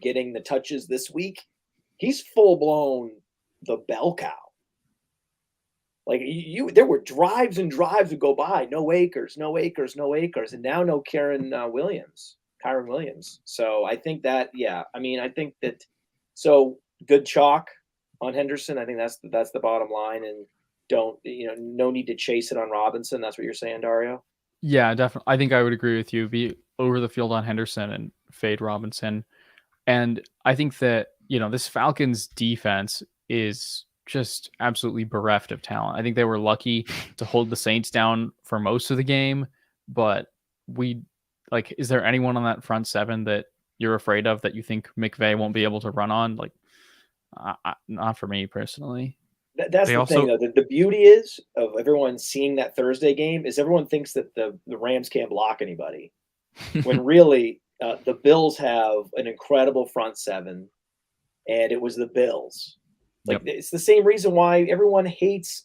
getting the touches this week, he's full blown the bell cow. Like there were drives and drives would go by. No Akers. And now no Kyren Williams. So I think that, so good chalk on Henderson. I think that's the bottom line. And no need to chase it on Robinson. That's what you're saying, Dario? Yeah, definitely. I think I would agree with you. Be over the field on Henderson and fade Robinson. And I think that, this Falcons defense is just absolutely bereft of talent. I think they were lucky to hold the Saints down for most of the game, but is there anyone on that front seven that you're afraid of that you think McVay won't be able to run on? Like, not for me personally. That's the thing, though. The beauty is of everyone seeing that Thursday game is everyone thinks that the Rams can't block anybody, when really the Bills have an incredible front seven, and it was the Bills. It's the same reason why everyone hates,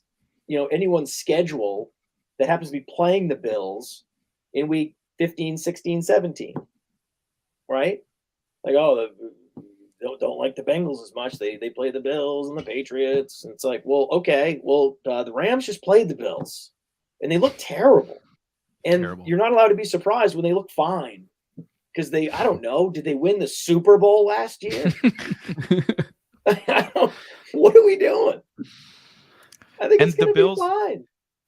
anyone's schedule that happens to be playing the Bills in week 15, 16, 17, right? Like, don't like the Bengals as much. They play the Bills and the Patriots. And it's like, well, okay. Well, the Rams just played the Bills and they look terrible. And you're not allowed to be surprised when they look fine. Because I don't know, did they win the Super Bowl last year? What are we doing? I think it's going to be fine.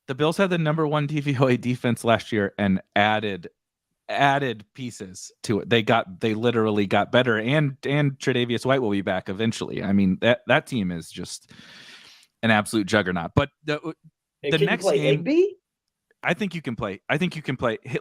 The Bills had the number one DVOA defense last year and added pieces to it. They literally got better, and Tre'Davious White will be back eventually. I mean, that team is just an absolute juggernaut. But the next game, Higbee? I think you can play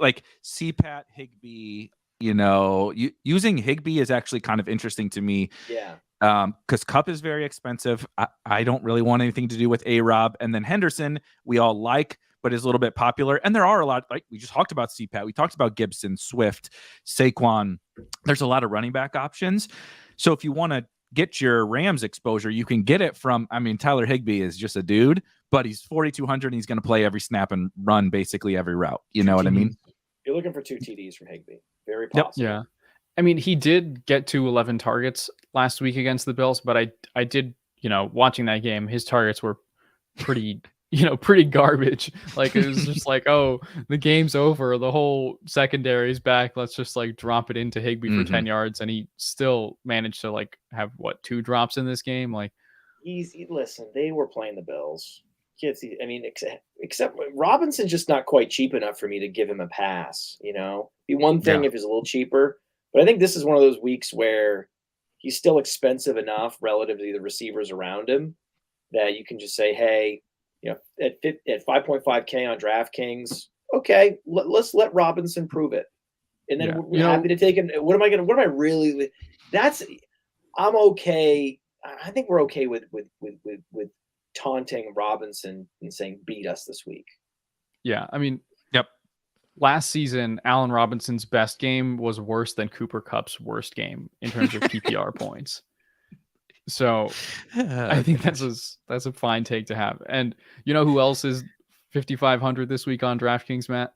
like CPAT Higbee. Using Higbee is actually kind of interesting to me. Yeah. Because Kupp is very expensive. I don't really want anything to do with A-Rob. And then Henderson, we all like, but is a little bit popular. And there are a lot, like we just talked about CPAT. We talked about Gibson, Swift, Saquon. There's a lot of running back options. So if you want to get your Rams exposure, you can get it from, Tyler Higbee is just a dude, but he's 4,200 and he's going to play every snap and run basically every route. You know what I mean? You're looking for 2 TDs from Higbee. Very possible. Yep. Yeah. He did get to 11 targets last week against the Bills, but I did, watching that game, his targets were pretty pretty garbage. Like it was just like, oh, the game's over. The whole secondary is back. Let's just like drop it into Higbee for 10 yards. And he still managed to like have 2 drops in this game. Like listen, they were playing the Bills. I mean, except Robinson's just not quite cheap enough for me to give him a pass. Be one thing if he's a little cheaper, but I think this is one of those weeks where he's still expensive enough relative to the receivers around him that you can just say, hey, at 5.5K on DraftKings, okay, let's let Robinson prove it, and then we're happy to take him. What am I really? I'm okay. I think we're okay with taunting Robinson and saying beat us this week. Yeah, I mean, yep. Last season, Allen Robinson's best game was worse than Cooper Kupp's worst game in terms of PPR points. So I think that's a fine take to have. And you know who else is 5,500 this week on DraftKings, Matt?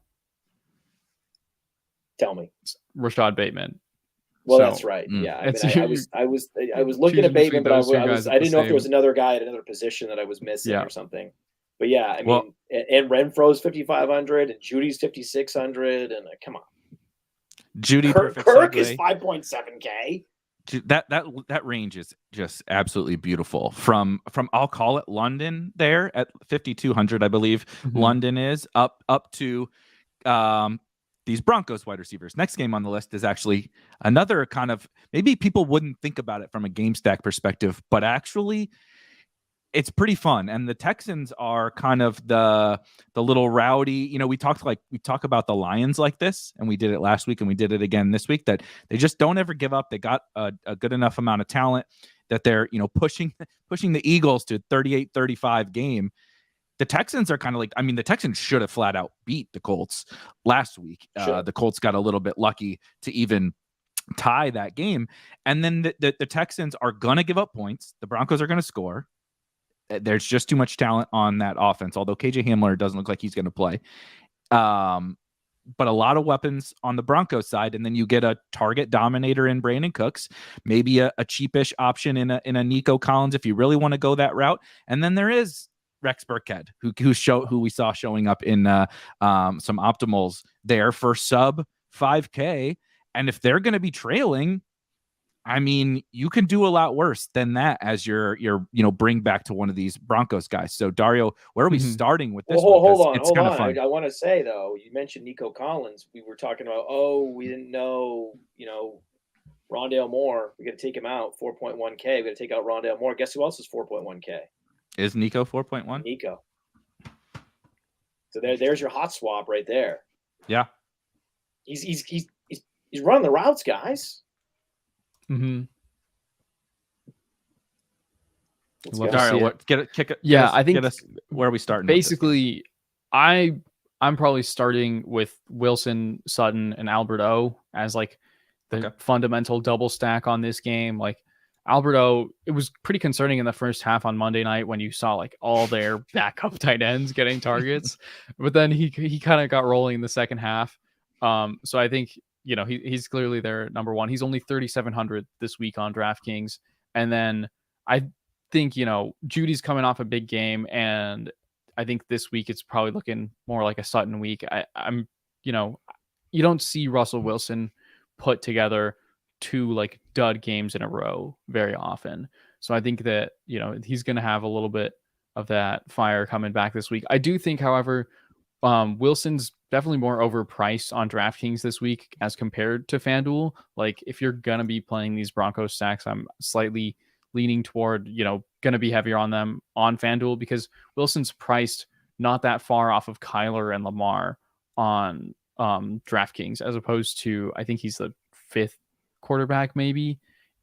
Tell me. Rashad Bateman. Well, that's right. Yeah, I was looking at Bateman, but I didn't know if there was another guy at another position that I was missing or something. But yeah, I mean, and Renfro's 5,500 and Judy's 5,600, and come on, Judy Kirk is 5.7K. That range is just absolutely beautiful. From I'll call it London there at 5,200, I believe London is up to these Broncos wide receivers. Next game on the list is actually another kind of, maybe people wouldn't think about it from a game stack perspective, but actually it's pretty fun. And the Texans are kind of the little rowdy, we talk about the Lions like this, and we did it last week and we did it again this week, that they just don't ever give up. They got a good enough amount of talent that they're, pushing the Eagles to 38-35 game. The Texans are kind of like, the Texans should have flat out beat the Colts last week. Sure. The Colts got a little bit lucky to even tie that game. And then the Texans are going to give up points. The Broncos are going to score. There's just too much talent on that offense, although KJ Hamler doesn't look like he's going to play. But a lot of weapons on the Broncos side, and then you get a target dominator in Brandon Cooks, maybe a cheapish option in a Nico Collins if you really want to go that route. And then there is Rex Burkhead, who we saw showing up in some optimals there for sub 5K. And if they're going to be trailing, you can do a lot worse than that as your bring back to one of these Broncos guys. So Dario, where are we starting with this? Hold on. I want to say though, you mentioned Nico Collins. We were talking about, we didn't know, Rondale Moore. We got to take him out 4.1K. We got to take out Rondale Moore. Guess who else is 4.1K? Is Nico 4.1? Nico. So there's your hot swap right there. Yeah. He's running the routes, guys. Mm-hmm. Dario, I think where are we starting? Basically, I'm probably starting with Wilson, Sutton, and Albert O as like the fundamental double stack on this game. Like Albert O, it was pretty concerning in the first half on Monday night when you saw like all their backup tight ends getting targets, but then he kind of got rolling in the second half. So I think he's clearly their number one. He's only 3,700 this week on DraftKings. And then I think, Judy's coming off a big game. And I think this week it's probably looking more like a Sutton week. I'm you don't see Russell Wilson put together 2 like dud games in a row very often. So I think that, he's going to have a little bit of that fire coming back this week. I do think, however, Wilson's definitely more overpriced on DraftKings this week as compared to Fanduel. Like if you're going to be playing these Broncos stacks, I'm slightly leaning toward, going to be heavier on them on Fanduel because Wilson's priced not that far off of Kyler and Lamar on DraftKings, as opposed to, I think he's the 5th quarterback maybe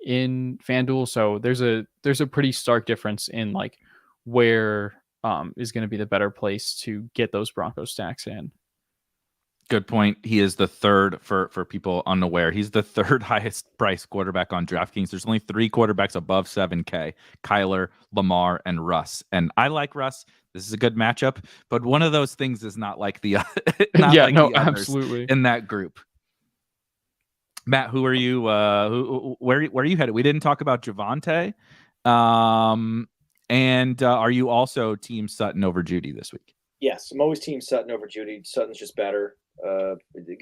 in Fanduel. So there's a pretty stark difference in like where is going to be the better place to get those Broncos stacks in. Good point. He is the third, for people unaware, he's the third highest priced quarterback on DraftKings. There's only 3 quarterbacks above 7K: Kyler, Lamar, and Russ. And I like Russ. This is a good matchup, but one of those things is not like the absolutely in that group. Matt, who are you? Where are you headed? We didn't talk about Javonte. And are you also team Sutton over Judy this week? Yes, I'm always team Sutton over Judy. Sutton's just better.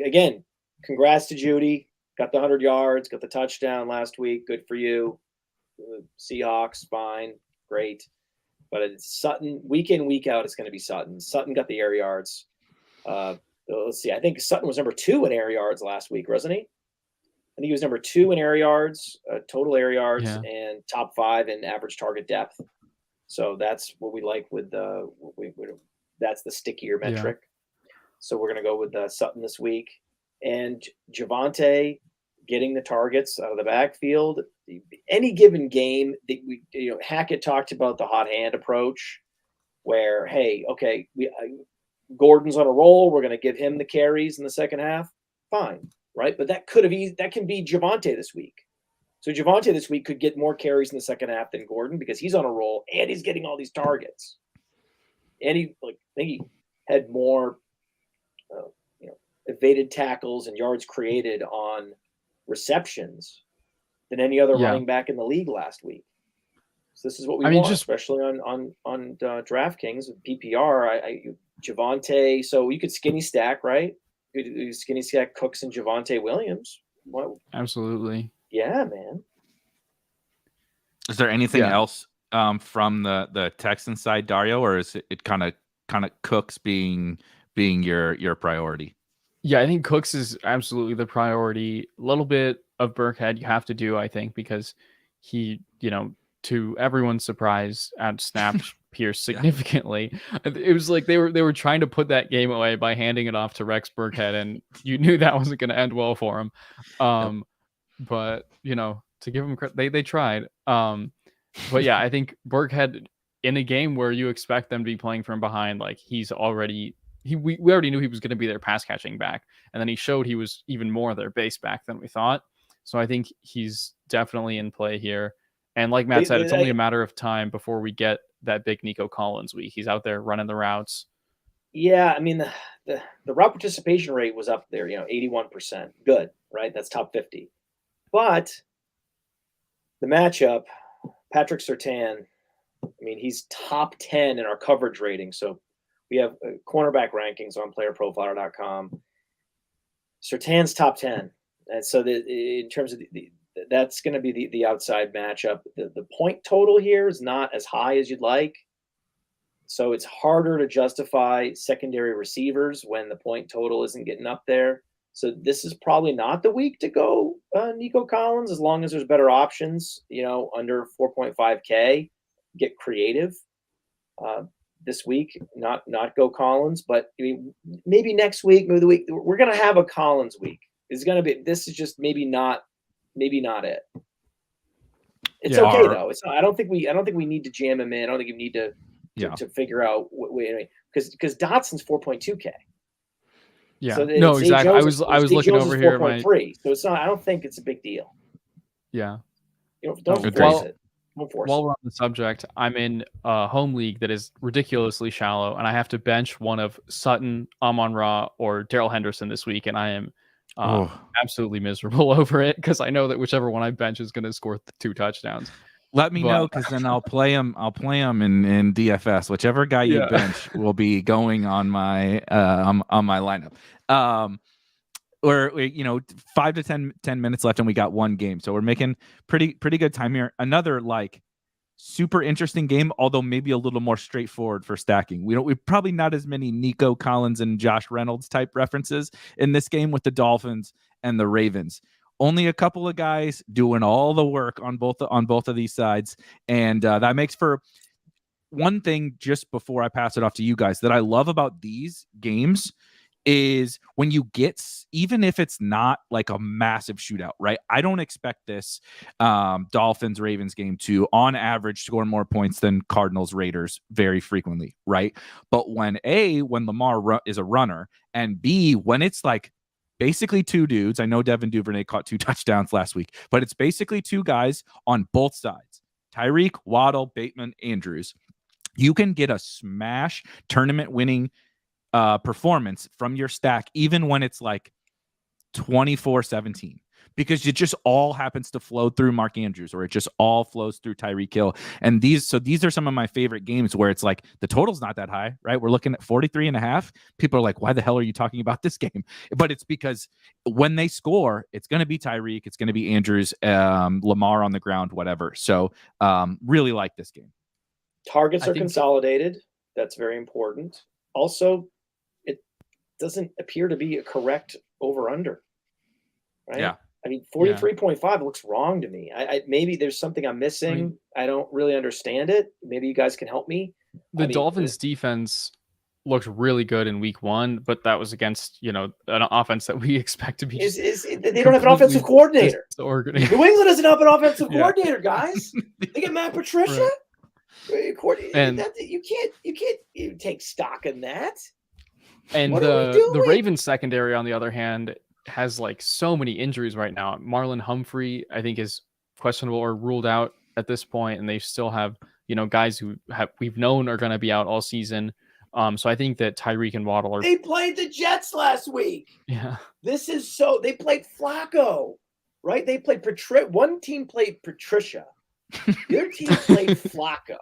Again, congrats to Judy. Got the 100 yards, got the touchdown last week. Good for you. Seahawks, fine, great. But it's Sutton, week in, week out, it's going to be Sutton. Sutton got the air yards. Let's see. I think Sutton was number 2 in air yards last week, wasn't he? I think he was number 2 in air yards, total air yards, and top 5 in average target depth. So that's what we like with that's the stickier metric. So we're going to go with Sutton this week. And Javonte getting the targets out of the backfield. Any given game, Hackett talked about the hot hand approach where, hey, okay, Gordon's on a roll. We're going to give him the carries in the second half. Fine, right? But that can be Javonte this week. So Javonte this week could get more carries in the second half than Gordon because he's on a roll and he's getting all these targets. And I think he had more evaded tackles and yards created on receptions than any other running back in the league last week. So this is what we want, especially on DraftKings with PPR. Javonte, so you could skinny stack, right? You could skinny stack Cooks and Javonte Williams. What? Absolutely. Yeah, man. Is there anything else from the Texan side, Dario, or is it kind of Cooks being your priority? Yeah, I think Cooks is absolutely the priority. A little bit of Burkhead you have to do, I think, because he, to everyone's surprise, outsnapped Pierce significantly. It was like they were trying to put that game away by handing it off to Rex Burkhead, and you knew that wasn't going to end well for him. But to give him credit, they tried. But yeah, I think Burkhead in a game where you expect them to be playing from behind, like he's already. We already knew he was going to be their pass catching back, and then he showed he was even more their base back than we thought. So I think he's definitely in play here. And like Matt said, it's only a matter of time before we get that big Nico Collins week. He's out there running the routes. Yeah, I mean the route participation rate was up there, 81%. Good, right? That's top 50. But the matchup, Patrick Surtain, I mean, he's top 10 in our coverage rating. So we have cornerback rankings on playerprofiler.com. Surtain's top 10. And so in terms of that's going to be the outside matchup. The point total here is not as high as you'd like. So it's harder to justify secondary receivers when the point total isn't getting up there. So this is probably not the week to go Nico Collins, as long as there's better options, under 4.5K, get creative. This week, not go Collins, but I mean, maybe next week, maybe the week we're going to have a Collins week. It's going to be. This is just maybe not it. It's okay though. It's not, I don't think we need to jam him in. I don't think we need to figure out because Dotson's 4.2K. Yeah. So no, exactly. I was looking over here. 4.3. So it's not. I don't think it's a big deal. Yeah. Don't force it. While we're on the subject, I'm in a home league that is ridiculously shallow, and I have to bench one of Sutton, Amon-Ra, or Darrell Henderson this week, and I am absolutely miserable over it because I know that whichever one I bench is going to score 2 touchdowns. Let me know, because then I'll play him. I'll play him in DFS. Whichever guy you bench will be going on my lineup. Or 5 to 10 minutes left, and we got one game, so we're making pretty good time here. Another super interesting game, although maybe a little more straightforward for stacking. We probably not as many Nico Collins and Josh Reynolds type references in this game with the Dolphins and the Ravens. Only a couple of guys doing all the work on both of these sides, and that makes for one thing. Just before I pass it off to you guys, that I love about these games is when you get, even if it's not like a massive shootout, right? I don't expect this Dolphins Ravens game to on average score more points than Cardinals Raiders very frequently, right? But when Lamar is a runner, and B, when it's like basically 2 dudes, I know Devin Duvernay caught 2 touchdowns last week, but it's basically 2 guys on both sides, Tyreek, Waddle, Bateman, Andrews. You can get a smash tournament winning performance from your stack, even when it's like 24-17, because it just all happens to flow through Mark Andrews, or it just all flows through Tyreek Hill. And these are some of my favorite games where it's like the total's not that high, right? We're looking at 43.5. People are like, why the hell are you talking about this game? But it's because when they score, it's going to be Tyreek, it's going to be Andrews, Lamar on the ground, whatever. So really like this game. Targets are consolidated. That's very important. Also, it doesn't appear to be a correct over-under, right? Yeah. I mean, 43.5 looks wrong to me. I maybe there's something I'm missing. I don't really understand it. Maybe you guys can help me. The Dolphins defense looked really good in week 1, but that was against, an offense that we expect to be they don't have an offensive coordinator. New England doesn't have an offensive coordinator, guys. They get Matt Patricia. Right. And you can't take stock in that. And the Ravens secondary, on the other hand, has like so many injuries right now. Marlon Humphrey, I think, is questionable or ruled out at this point, and they still have guys who we've known are going to be out all season. So I think that Tyreek and Waddle are. They played the Jets last week. Yeah, they played Flacco, right? They played one team played Patricia. Your team played Flacco.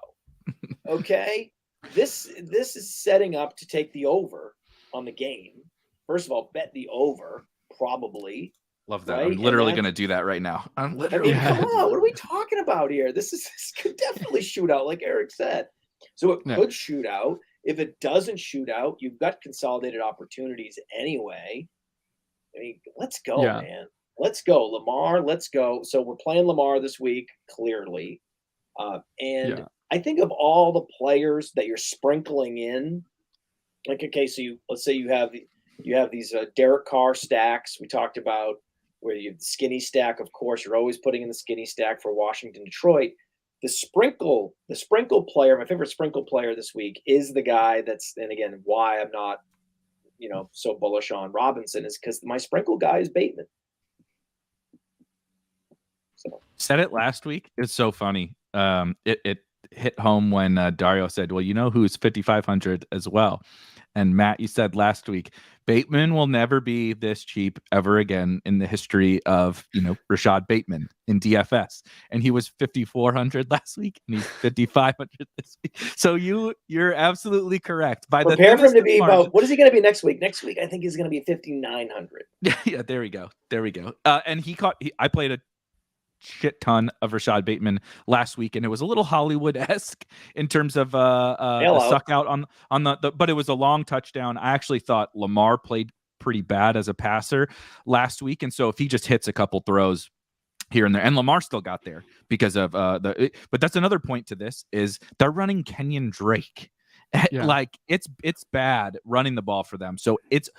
Okay, this is setting up to take the over on the game. First of all, bet the over, probably. Love that. Right? I'm literally going to do that right now. Come on, what are we talking about here? This could definitely shoot out, like Eric said. So it could shoot out. If it doesn't shoot out, you've got consolidated opportunities anyway. I mean, let's go, man. Let's go, Lamar. Let's go. So we're playing Lamar this week, clearly. I think of all the players that you're sprinkling in, like, okay, so let's say you have these Derek Carr stacks we talked about, where you have the skinny stack. Of course, you're always putting in the skinny stack for Washington, Detroit. The sprinkle player, my favorite sprinkle player this week is the guy that's, and again, why I'm not, so bullish on Robinson is because my sprinkle guy is Bateman. So said it last week. It's so funny. It hit home when Dario said, well, who's 5,500 as well. And Matt, you said last week, Bateman will never be this cheap ever again in the history of, Rashad Bateman in DFS. And he was 5,400 last week, and he's 5,500 this week. So you're absolutely correct. Prepare for him to be about, what is he going to be next week? Next week, I think he's going to be 5,900. Yeah, there we go. And I played a shit ton of Rashad Bateman last week, and it was a little Hollywood-esque in terms of the suck out on the but it was a long touchdown. I actually thought Lamar played pretty bad as a passer last week, and so if he just hits a couple throws here and there, and Lamar still got there because of but that's another point to this is they're running Kenyon Drake. Yeah. Like it's bad running the ball for them. So it's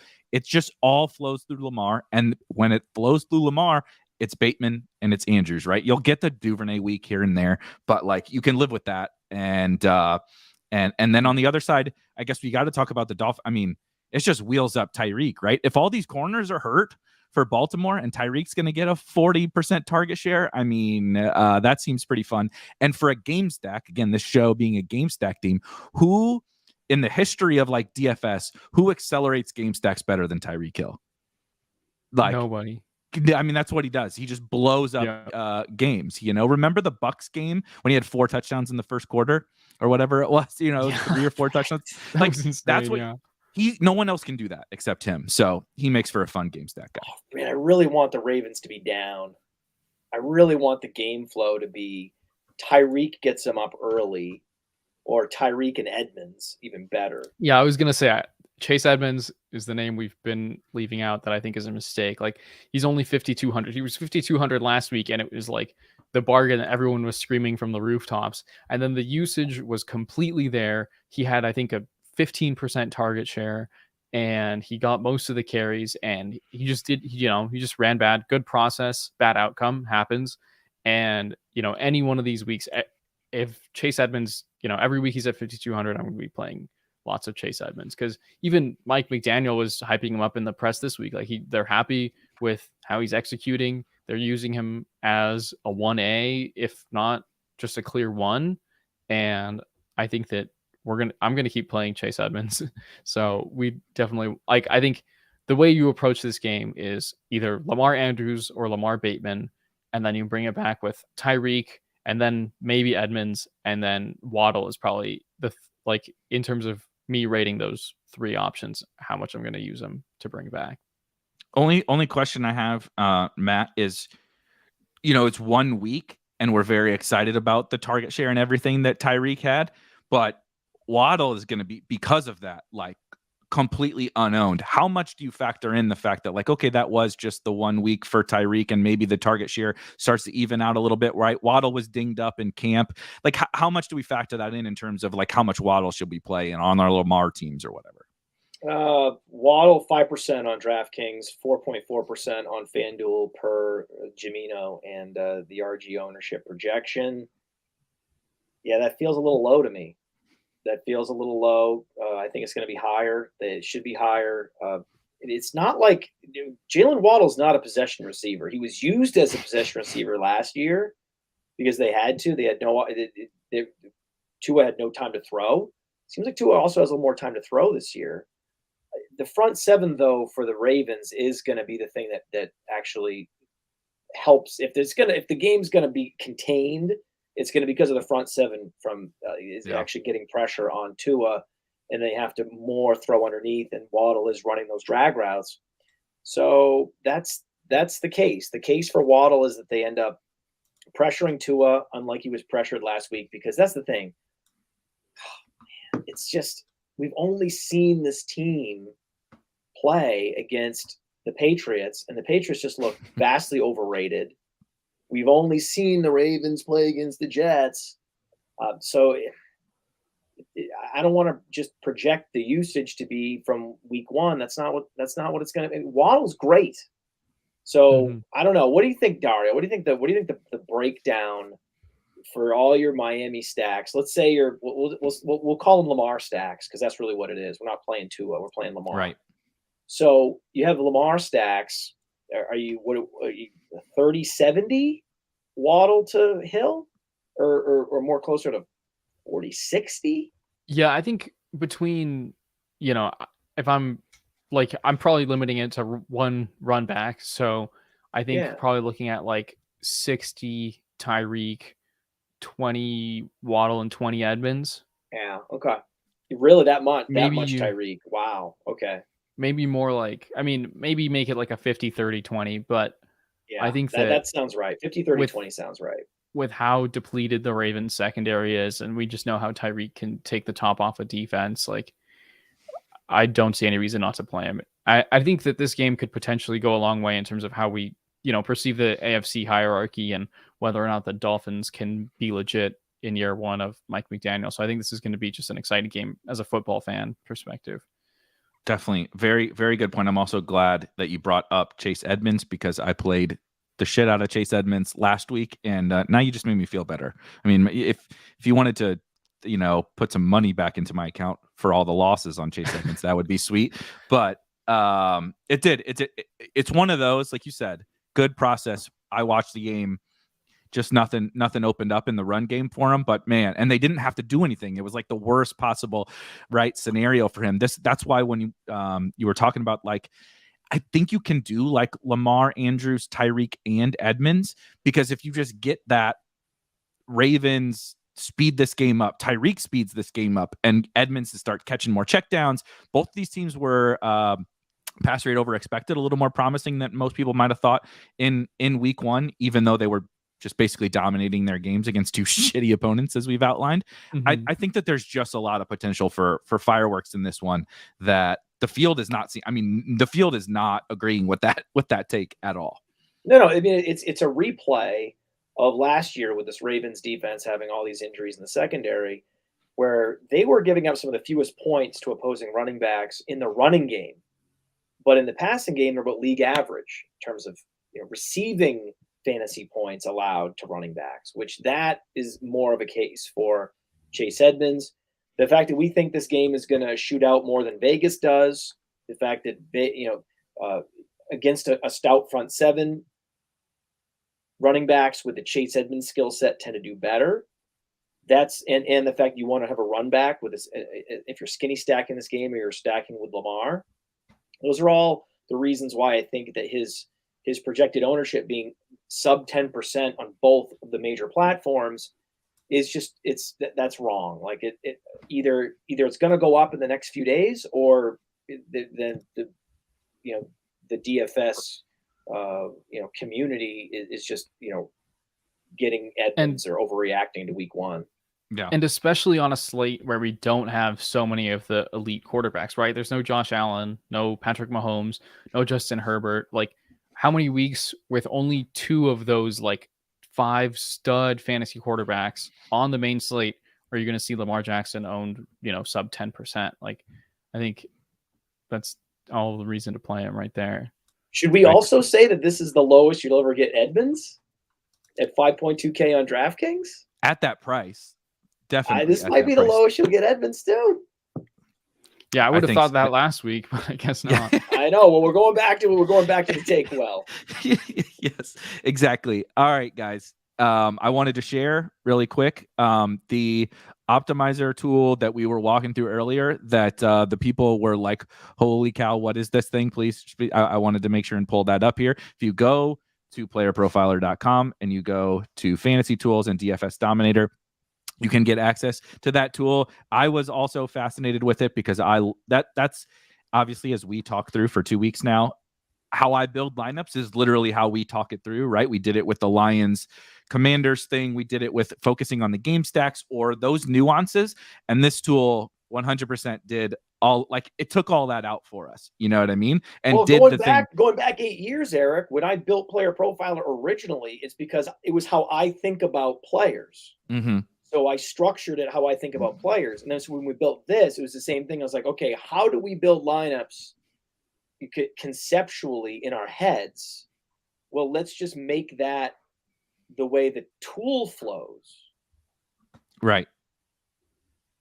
just all flows through Lamar, and when it flows through Lamar, it's Bateman and it's Andrews, right? You'll get the Duvernay week here and there, but like you can live with that. And then on the other side, I guess we got to talk about the Dolphins. I mean, it's just wheels up Tyreek, right? If all these corners are hurt for Baltimore and Tyreek's going to get a 40% target share, I mean, that seems pretty fun. And for a game stack, again, this show being a game stack team, who in the history of like DFS, who accelerates game stacks better than Tyreek Hill? Like nobody. I mean, that's what he does. He just blows up games. Remember the Bucks game when he had 4 touchdowns in the first quarter or whatever it was, 3 or 4 touchdowns. Like that's what no one else can do that except him. So he makes for a fun game stack guy. Oh, man, I really want the Ravens to be down. I really want the game flow to be Tyreek gets him up early, or Tyreek and Edmonds, even better. Yeah, I was going to say Chase Edmonds is the name we've been leaving out that I think is a mistake. Like he's only 5,200. He was 5,200 last week, and it was like the bargain that everyone was screaming from the rooftops. And then the usage was completely there. He had, I think, a 15% target share, and he got most of the carries, and he just ran bad. Good process, bad outcome happens. And, any one of these weeks, if Chase Edmonds, every week he's at 5,200, I'm going to be playing lots of Chase Edmonds, because even Mike McDaniel was hyping him up in the press this week. Like they're happy with how he's executing. They're using him as a 1A, if not just a clear 1. And I think that I'm going to keep playing Chase Edmonds. So we definitely I think the way you approach this game is either Lamar Andrews or Lamar Bateman, and then you bring it back with Tyreek, and then maybe Edmonds, and then Waddle is probably like in terms of me rating those three options, how much I'm going to use them to bring back. Only question I have, Matt, is, it's 1 week and we're very excited about the target share and everything that Tyreek had, but Waddle is going to be, because of that, like completely unowned. How much do you factor in the fact that, like, okay, that was just the 1 week for Tyreek and maybe the target share starts to even out a little bit, right? Waddle was dinged up in camp. Like, how much do we factor that in terms of like how much Waddle should we play on our Lamar teams or whatever? Waddle 5% on DraftKings, 4.4% on Fanduel per Jimino, and the RG ownership projection. Yeah, that feels a little low to me. That feels a little low. I think it's going to be higher. It should be higher. It's not like Jalen Waddle's not a possession receiver. He was used as a possession receiver last year because they had to. They had Tua had no time to throw. Seems like Tua also has a little more time to throw this year. The front seven, though, for the Ravens is going to be the thing that actually helps. If the game's going to be contained, it's going to be because of the front seven actually getting pressure on Tua, and they have to more throw underneath, and Waddle is running those drag routes. So that's the case. The case for Waddle is that they end up pressuring Tua, unlike he was pressured last week, because that's the thing. Oh, man, it's just we've only seen this team play against the Patriots, and the Patriots just look vastly overrated. We've only seen the Ravens play against the Jets. So I don't want to just project the usage to be from week one. That's not what it's going to be. Waddle's great. So I don't know. What do you think, Dario? What do you think the breakdown for all your Miami stacks? Let's say we'll call them Lamar stacks, because that's really what it is. We're not playing Tua. We're playing Lamar. Right. So you have Lamar stacks. Are you 30-70 Waddle to Hill, or more closer to 40-60? Yeah, I think between, if I'm probably limiting it to one run back. So I think probably looking at like 60 Tyreek, 20 Waddle, and 20 Edmonds. Yeah. Okay. Really that much Tyreek. Wow. Okay. Maybe more like, maybe make it like a 50-30-20, but yeah, I think that sounds right. 50-30-20 sounds right. With how depleted the Ravens secondary is, and we just know how Tyreek can take the top off of defense, like I don't see any reason not to play him. I think that this game could potentially go a long way in terms of how we, perceive the AFC hierarchy and whether or not the Dolphins can be legit in year one of Mike McDaniel. So I think this is going to be just an exciting game as a football fan perspective. Definitely. Very, very good point. I'm also glad that you brought up Chase Edmonds, because I played the shit out of Chase Edmonds last week, and now you just made me feel better. I mean, if you wanted to, put some money back into my account for all the losses on Chase Edmonds, that would be sweet. But it did. It's one of those, like you said, good process. I watched the game. Just nothing opened up in the run game for him, but man, and they didn't have to do anything. It was like the worst possible scenario for him. That's why when you were talking about, like, I think you can do like Lamar, Andrews, Tyreek, and Edmonds, because if you just get that, Ravens speed this game up, Tyreek speeds this game up, and Edmonds to start catching more checkdowns. Both of these teams were pass rate over expected, a little more promising than most people might have thought in week one, even though they were just basically dominating their games against two shitty opponents, as we've outlined. I think that there's just a lot of potential for fireworks in this one that the field is not seeing. I mean, the field is not agreeing with that take at all. No. I mean, it's a replay of last year with this Ravens defense having all these injuries in the secondary, where they were giving up some of the fewest points to opposing running backs in the running game. But in the passing game, they're about league average in terms of receiving fantasy points allowed to running backs, which that is more of a case for Chase Edmonds. The fact that we think this game is going to shoot out more than Vegas does, the fact that against a stout front seven, running backs with the Chase Edmonds skill set tend to do better. That's and the fact you want to have a run back with this, if you're skinny stacking this game or you're stacking with Lamar, those are all the reasons why I think that his projected ownership being sub 10% on both of the major platforms is just that's wrong. Like it either it's going to go up in the next few days, or then the DFS community is just getting Edmonds or overreacting to week one. Yeah. And especially on a slate where we don't have so many of the elite quarterbacks, right? There's no Josh Allen, no Patrick Mahomes, no Justin Herbert. Like, how many weeks with only 2 of those, like, 5 stud fantasy quarterbacks on the main slate are you going to see Lamar Jackson owned, sub 10%? Like, I think that's all the reason to play him right there. Should we also say that this is the lowest you'll ever get Edmonds at 5.2K on DraftKings? At that price. Definitely. This might be the lowest you'll get Edmonds too. Yeah, I would have thought that last week, but I guess not. I know. Well, we're going back to the take well. Yes, exactly. All right, guys. I wanted to share really quick the optimizer tool that we were walking through earlier that the people were like, holy cow, what is this thing? Please, I wanted to make sure and pull that up here. If you go to playerprofiler.com and you go to fantasy tools and DFS Dominator, you can get access to that tool. I was also fascinated with it because that's obviously, as we talk through for 2 weeks now, how I build lineups is literally how we talk it through, right? We did it with the Lions Commanders thing. We did it with focusing on the game stacks or those nuances. And this tool 100% did all, like, it took all that out for us. You know what I mean? And going back 8 years, Eric, when I built Player Profiler originally, it's because it was how I think about players. Mm-hmm. So I structured it how I think about players. And then so when we built this, it was the same thing. I was like, okay, how do we build lineups conceptually in our heads? Well, let's just make that the way the tool flows. Right.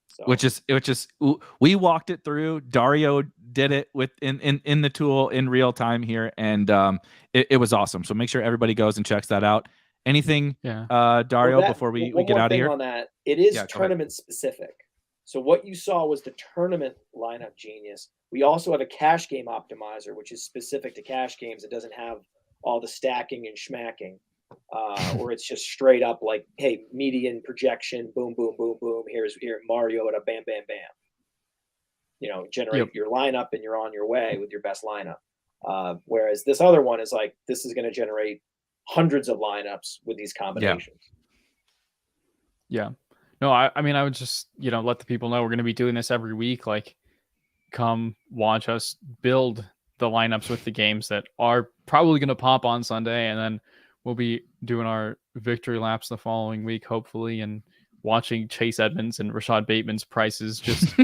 So. Which is we walked it through. Dario did it in the tool in real time here, and it was awesome. So make sure everybody goes and checks that out. Anything, Dario, before we get out of here? On that, it is tournament specific. So what you saw was the tournament lineup genius. We also have a cash game optimizer, which is specific to cash games. It doesn't have all the stacking and schmacking, where it's just straight up like, hey, median projection, boom, boom, boom, boom. Here Mario at a bam, bam, bam. Generate your lineup and you're on your way with your best lineup. Whereas this other one is like, this is going to generate hundreds of lineups with these combinations. Yeah. No, I mean, I would just, let the people know we're going to be doing this every week. Like, come watch us build the lineups with the games that are probably going to pop on Sunday. And then we'll be doing our victory laps the following week, hopefully, and watching Chase Edmonds and Rashad Bateman's prices just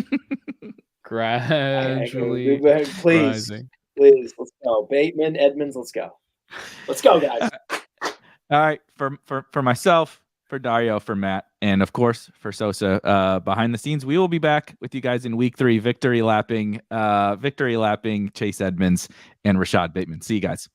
gradually rising. Please, let's go. Bateman, Edmonds, let's go. Let's go, guys. All right. For myself, for Dario, for Matt, and of course for Sosa behind the scenes, we will be back with you guys in week 3, victory lapping Chase Edmonds and Rashad Bateman. See you guys.